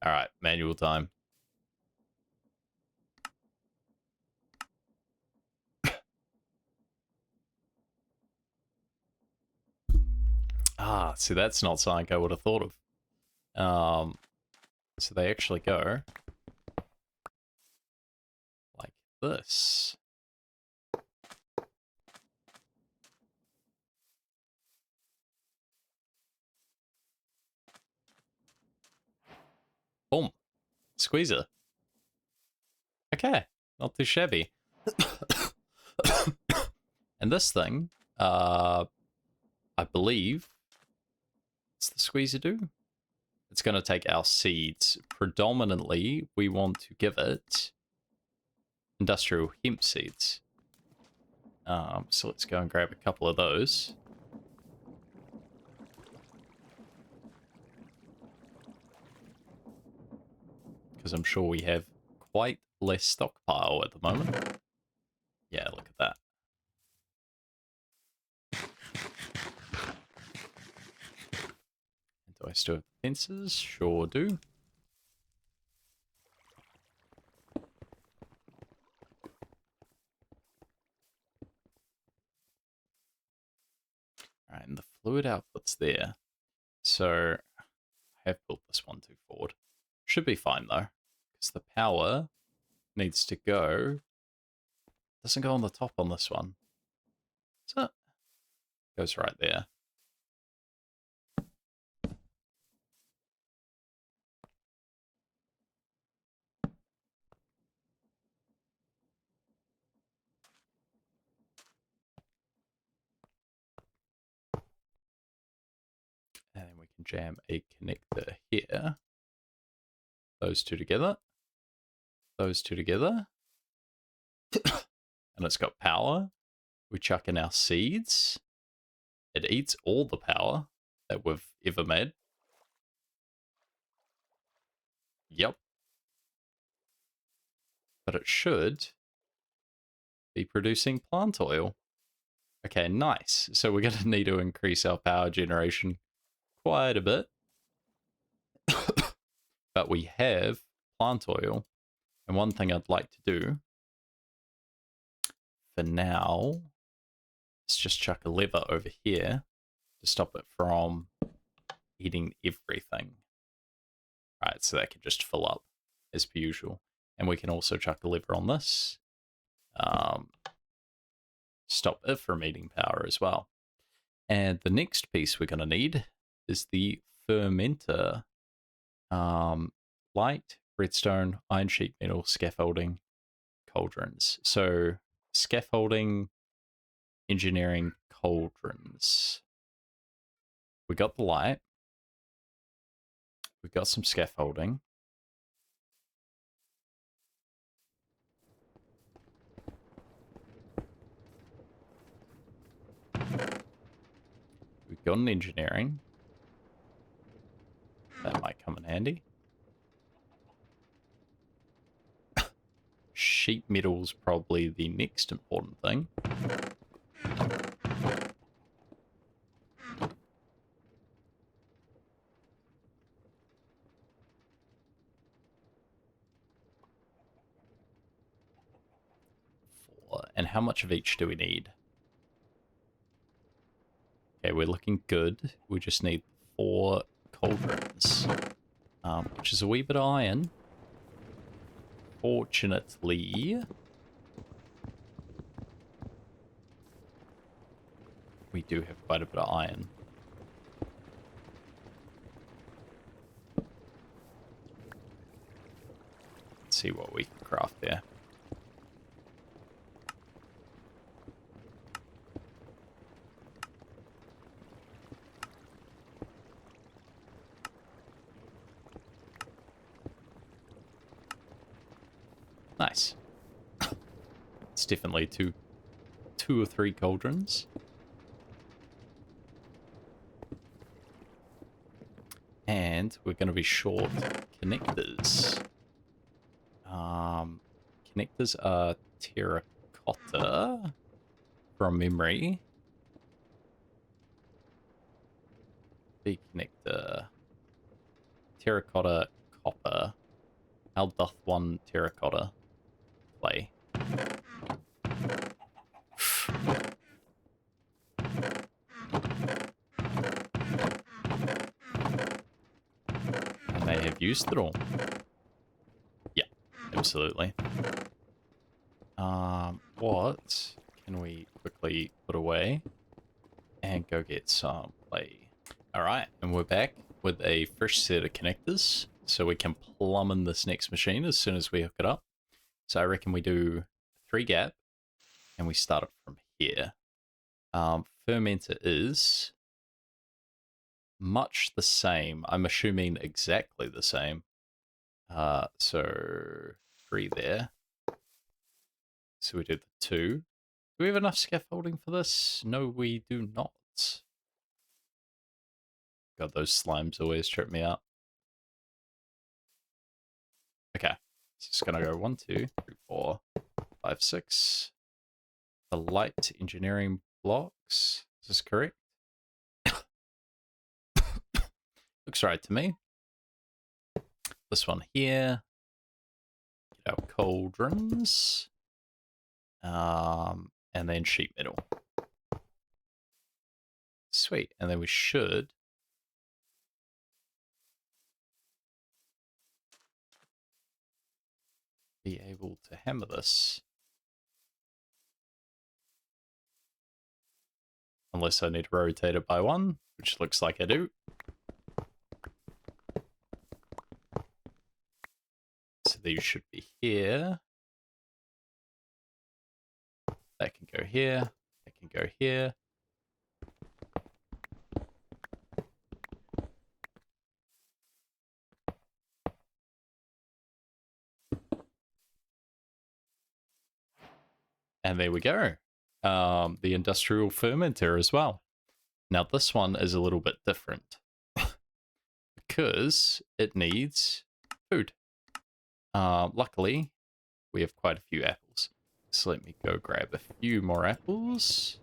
Alright, manual time. Ah, see, that's not something I would have thought of. So they actually go like this. Boom. Squeezer. Okay, not too shabby. And this thing, I believe, what's the squeezer do? It's going to take our seeds. Predominantly, we want to give it industrial hemp seeds. So let's go and grab a couple of those. Because I'm sure we have quite less stockpile at the moment. Yeah, look at that. still have fences? Sure do. Alright, and the fluid output's there. So I have built this one too forward. Should be fine though, because the power needs to go. Doesn't go on the top on this one. So it goes right there. And then we can jam a connector here. Those two together. Those two together. And it's got power. We chuck in our seeds. It eats all the power that we've ever made. Yep. But it should be producing plant oil. Okay, nice. So we're going to need to increase our power generation quite a bit. But we have plant oil. And one thing I'd like to do for now is just chuck a lever over here to stop it from eating everything. Right, so that can just fill up as per usual. And we can also chuck a lever on this. Stop it from eating power as well. And the next piece we're going to need is the fermenter. Light, redstone, iron sheet metal, scaffolding, cauldrons. So scaffolding, engineering, cauldrons. We got the light. We got some scaffolding. We've got an engineering. That might come in handy. Sheet metal's probably the next important thing. And how much of each do we need? Okay, we're looking good. We just need 4 cauldrons, which is a wee bit of iron. Fortunately, we do have quite a bit of iron. Let's see what we can craft there. Nice. It's definitely two or three cauldrons. And we're going to be short connectors. Connectors are terracotta from memory. The connector. Terracotta, copper. How doth one terracotta play? I may have used it all. Yeah, absolutely. What can we quickly put away and go get some clay? Alright, and we're back with a fresh set of connectors, so we can plumb in this next machine as soon as we hook it up. So I reckon we do 3 gap, and we start it from here. Fermenter is much the same. I'm assuming exactly the same. So 3 there. So we do the 2. Do we have enough scaffolding for this? No, we do not. God, those slimes always trip me out. Okay. So it's gonna go 1, 2, 3, 4, 5, 6. The light engineering blocks. Is this correct? Looks right to me. This one here. Get our cauldrons. And then sheet metal. Sweet. And then we should be able to hammer this. Unless I need to rotate it by one, which looks like I do. So these should be here. That can go here. That can go here. And there we go. The industrial fermenter as well. Now this one is a little bit different because it needs food. Luckily, we have quite a few apples. So let me go grab a few more apples.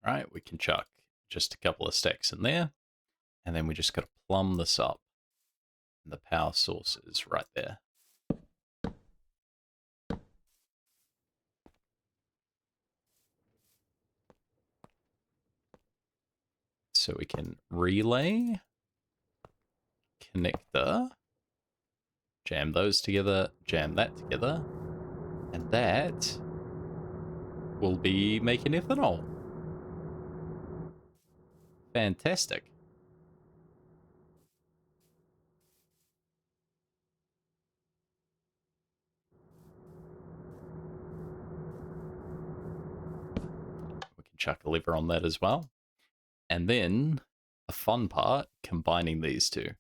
Right, we can chuck just a couple of stacks in there. And then we just got to plumb this up. And the power source is right there. So we can relay, connector, jam those together, jam that together, and that will be making ethanol. Fantastic. We can chuck a lever on that as well. And then the fun part, combining these two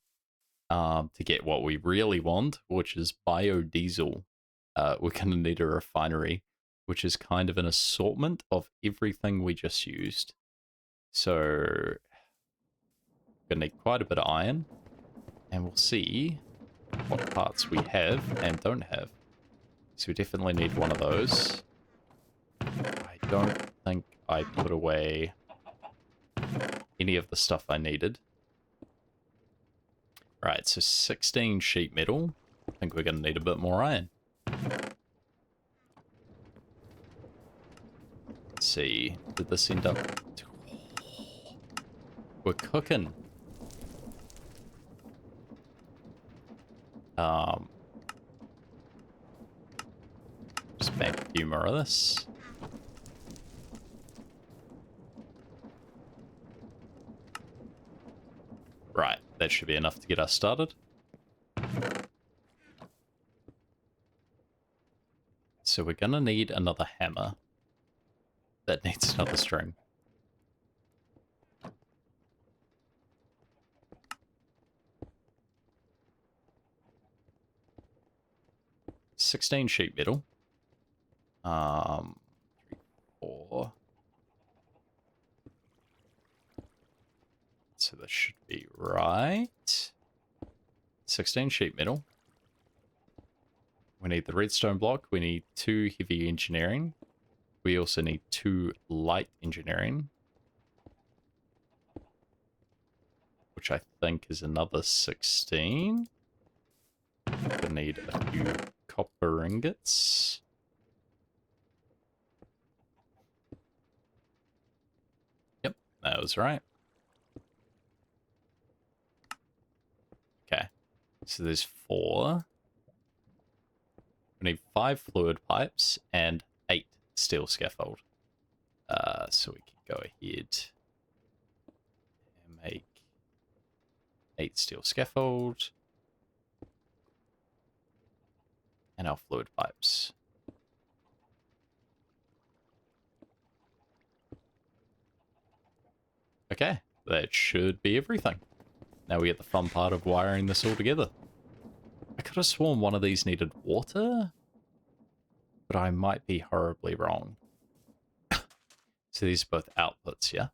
to get what we really want, which is biodiesel. We're going to need a refinery, which is kind of an assortment of everything we just used. So we're going to need quite a bit of iron, and we'll see what parts we have and don't have. So we definitely need one of those. I don't think I put away any of the stuff I needed. Right, so 16 sheet metal. I think we're going to need a bit more iron. Let's see, did this end up... We're cooking. Just bank a few more of this. Right, that should be enough to get us started. So we're gonna need another hammer. That needs another string. $16 sheet metal. 3, 4. So that should be right. 16 sheet metal. We need the redstone block. We need 2 heavy engineering. We also need 2 light engineering, which I think is another 16. We need a few copper ingots. Yep, that was right. Okay, so there's 4. We need 5 fluid pipes and 8 steel scaffold. So we can go ahead and make 8 steel scaffold and our fluid pipes. Okay, that should be everything. Now we get the fun part of wiring this all together. I could have sworn one of these needed water, but I might be horribly wrong. So these are both outputs, yeah?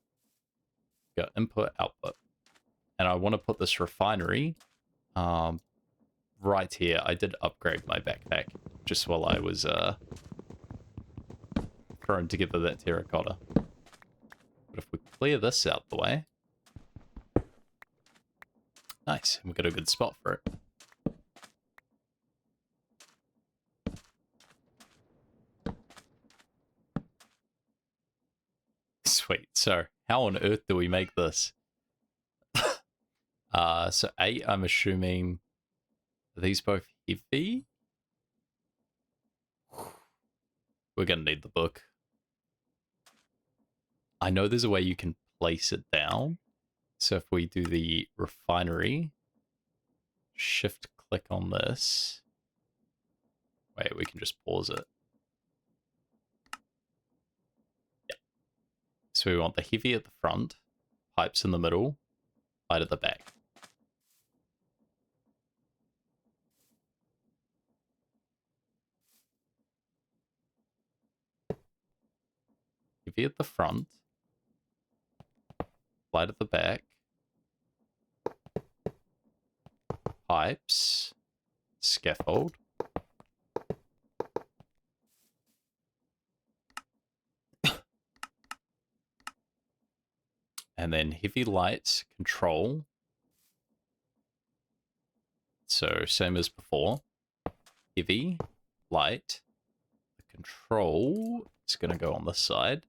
go input, output. And I want to put this refinery right here. I did upgrade my backpack just while I was throwing together that terracotta. But if we clear this out the way... Nice, we've got a good spot for it. Sweet, so how on earth do we make this? So 8, I'm assuming... Are these both heavy? We're gonna need the book. I know there's a way you can place it down. So if we do the refinery, shift click on this. Wait, we can just pause it. Yeah. So we want the heavy at the front, pipes in the middle, light at the back. Heavy at the front, light at the back, pipes, scaffold. And then heavy light control. So same as before. Heavy, light, the control is going to go on this side.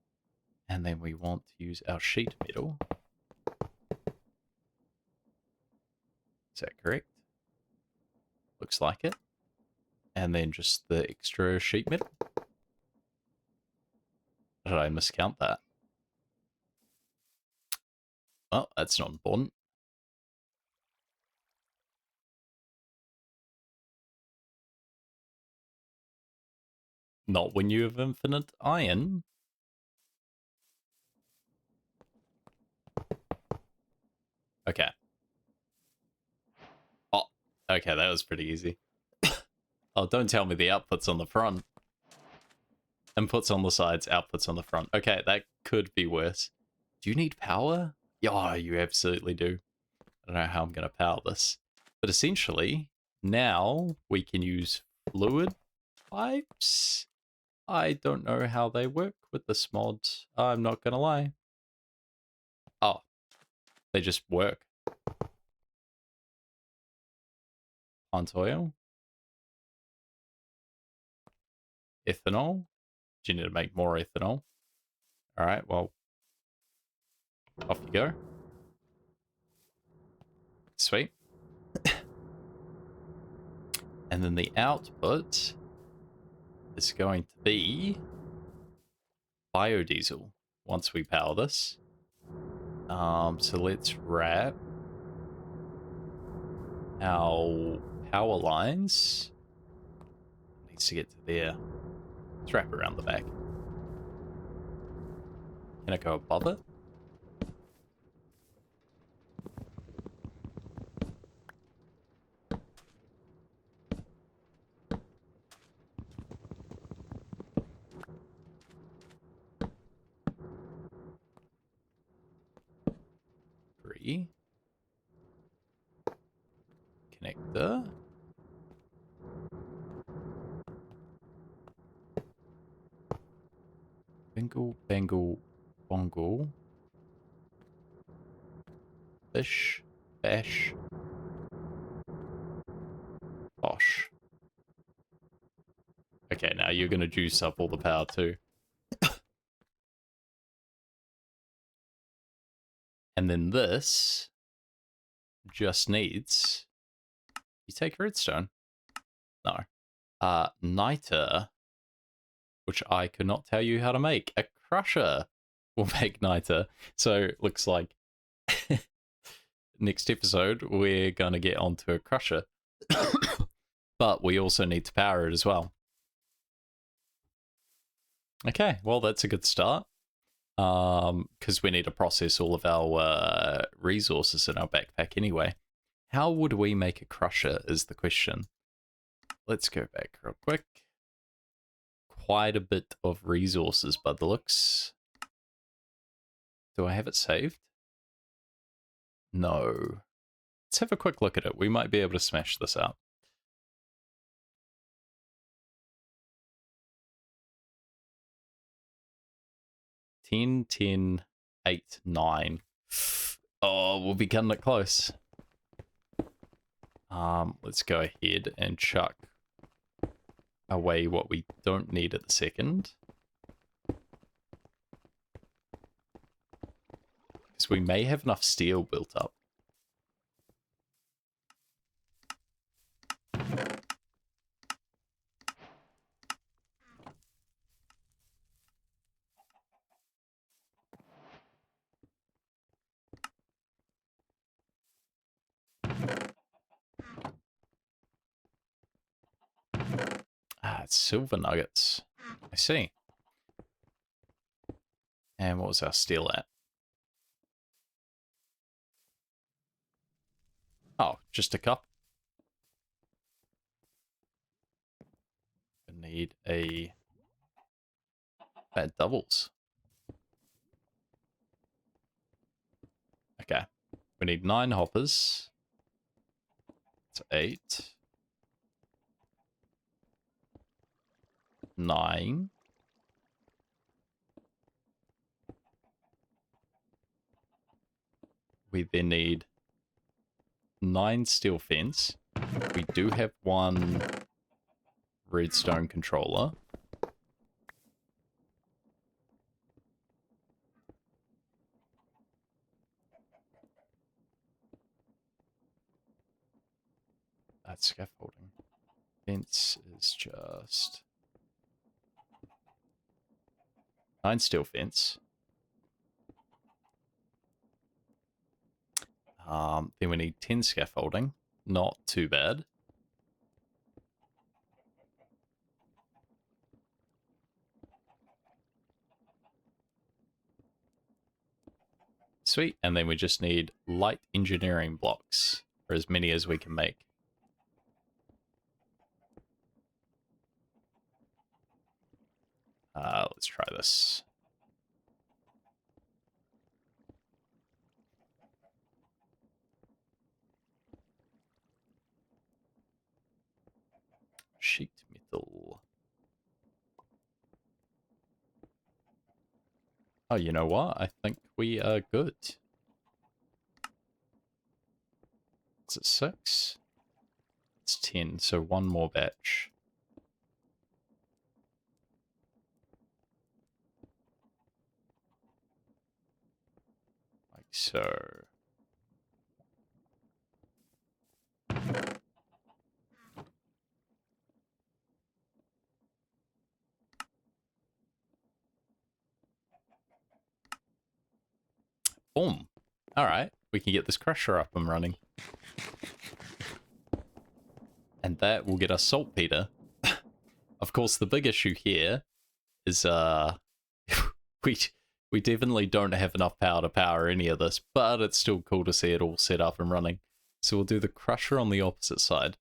And then we want to use our sheet metal. Is that correct? Looks like it. And then just the extra sheet metal. Did I miscount that? Well, that's not important. Not when you have infinite iron. Okay. Oh, okay, that was pretty easy. Oh, don't tell me the output's on the front. Inputs on the sides, outputs on the front. Okay, that could be worse. Do you need power? Yeah, you absolutely do. I don't know how I'm going to power this. But essentially, now we can use fluid pipes. I don't know how they work with this mod. I'm not going to lie. Oh, they just work. Plant oil. Ethanol. Do you need to make more ethanol? All right, well, off you go. Sweet. And then the output is going to be biodiesel once we power this. So let's wrap our power lines. Needs to get to there. Let's wrap around the back. Can I go above it? Connector. Bingle, bangle, bongle. Bish, bash. Bosh. Okay, now you're going to juice up all the power too. And then this just needs... You take redstone? No. Niter, which I could not tell you how to make. A crusher will make niter. So looks like next episode we're going to get onto a crusher. But we also need to power it as well. Okay, well that's a good start. Because we need to process all of our resources in our backpack anyway. How would we make a crusher is the question. Let's go back real quick. Quite a bit of resources by the looks. Do I have it saved? No. Let's have a quick look at it. We might be able to smash this out. 10, 10, 8, 9. Oh, we'll be cutting it close. Let's go ahead and chuck away what we don't need at the second. Because we may have enough steel built up. Ah, it's silver nuggets. I see. And what was our steel at? Oh, just a cup. We need a... That doubles. Okay. We need 9 hoppers. It's 8. 9. We then need 9 steel fence. We do have 1 redstone controller. That's scaffolding. Fence is just 9 steel fence. Then we need 10 scaffolding. Not too bad. Sweet. And then we just need light engineering blocks, or as many as we can make. Let's try this. Sheet metal. Oh, you know what? I think we are good. Is it 6? It's 10, so 1 more batch. Like so. Boom. Alright, we can get this crusher up and running. And that will get us saltpeter. Of course, the big issue here is we definitely don't have enough power to power any of this, but it's still cool to see it all set up and running. So we'll do the crusher on the opposite side.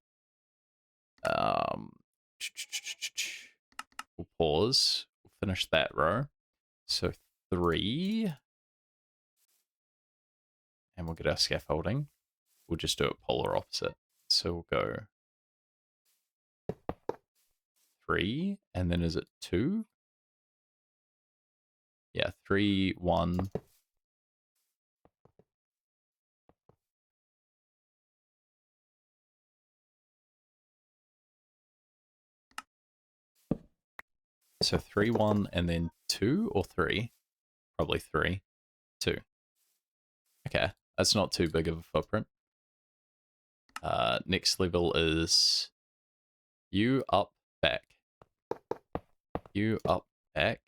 We'll pause. We'll finish that row. So 3. And we'll get our scaffolding. We'll just do it polar opposite. So we'll go 3, and then is it 2? Yeah, 3, 1. So 3, 1, and then 2 or 3? Probably 3. 2. Okay, that's not too big of a footprint. Next level is you up, back. You up, back.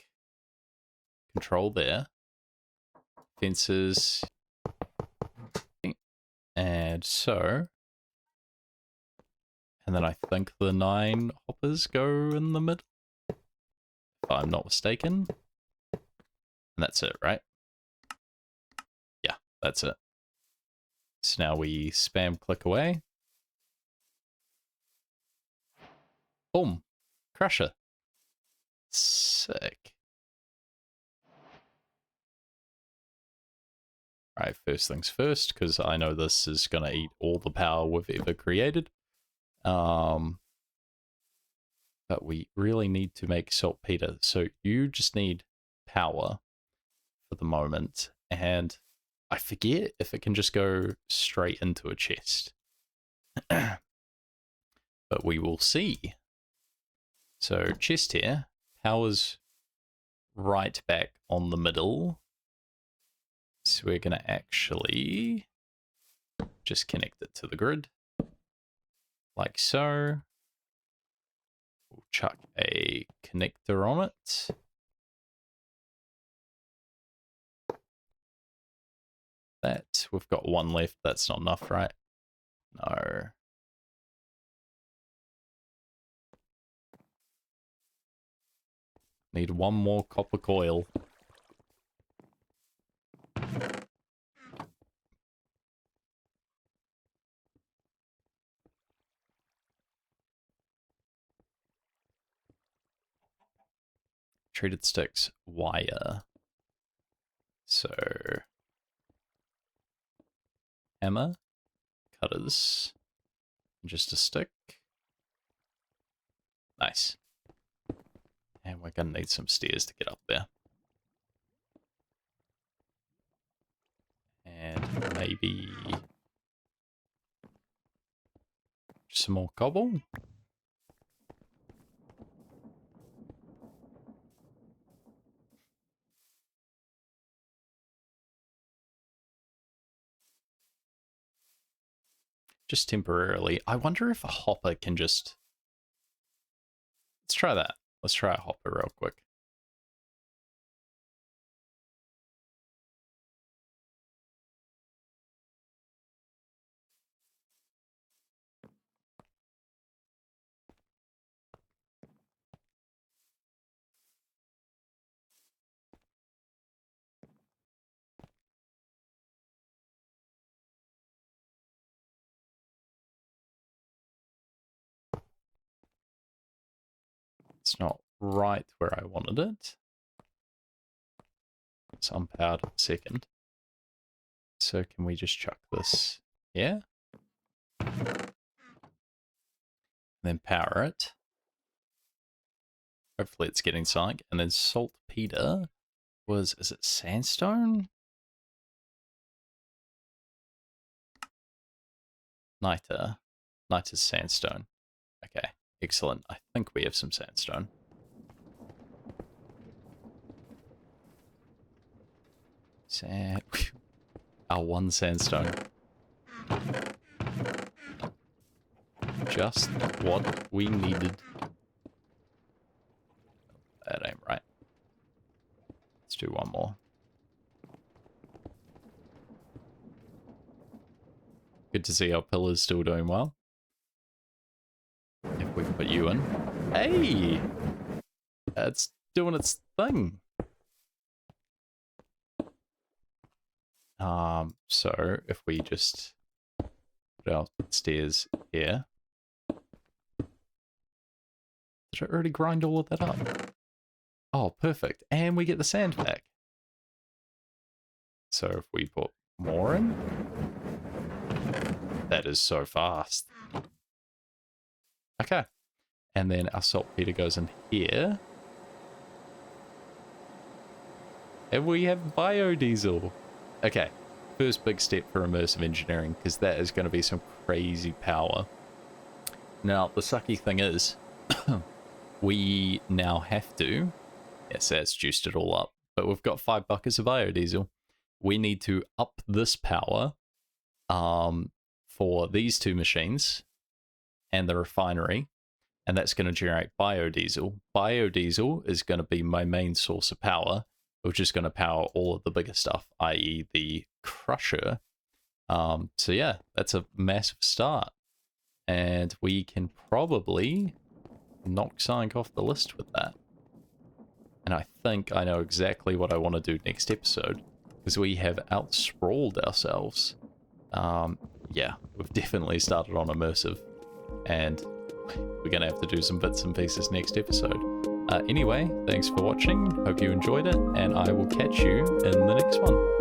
Control there. Fences. And so. And then I think the 9 hoppers go in the middle, if I'm not mistaken. And that's it, right? Yeah, that's it. So now we spam click away. Boom. Crusher. Sick. Right, first things first, because I know this is going to eat all the power we've ever created. But we really need to make saltpeter. So you just need power for the moment. And I forget if it can just go straight into a chest. But we will see. So chest here, power's right back on the middle. So we're going to actually just connect it to the grid. Like so. We'll chuck a connector on it. That, we've got one left. That's not enough, right? No. Need one more copper coil. Treated sticks, wire. So, hammer, cutters, just a stick. Nice. And we're gonna need some stairs to get up there. And maybe some more cobble. Just temporarily. I wonder if a hopper can just... Let's try that. Let's try a hopper real quick. It's not right where I wanted it. It's unpowered in a second. So can we just chuck this here? And then power it. Hopefully it's getting something. And then saltpeter was, is it sandstone? Niter. Niter's sandstone. Okay, excellent. I think we have some sandstone. Our one sandstone. Just what we needed. That ain't right. Let's do one more. Good to see our pillars still doing well. If we can put you in. Hey! It's doing its thing. So if we just put our stairs here. Did I already grind all of that up? Oh, perfect. And we get the sand back. So if we put more in, that is so fast. Okay. And then our saltpeter goes in here. And we have biodiesel. Okay. First big step for immersive engineering, because that is going to be some crazy power. Now, the sucky thing is, we now have to... Yes, that's juiced it all up. But we've got 5 buckets of biodiesel. We need to up this power for these 2 machines and the refinery. And that's going to generate biodiesel. Biodiesel is going to be my main source of power, which is going to power all of the bigger stuff, i.e. the crusher. So yeah, that's a massive start. And we can probably knock something off the list with that. And I think I know exactly what I want to do next episode, because we have outsprawled ourselves. Yeah, we've definitely started on immersive, and we're going to have to do some bits and pieces next episode. Anyway, thanks for watching, hope you enjoyed it, and I will catch you in the next one.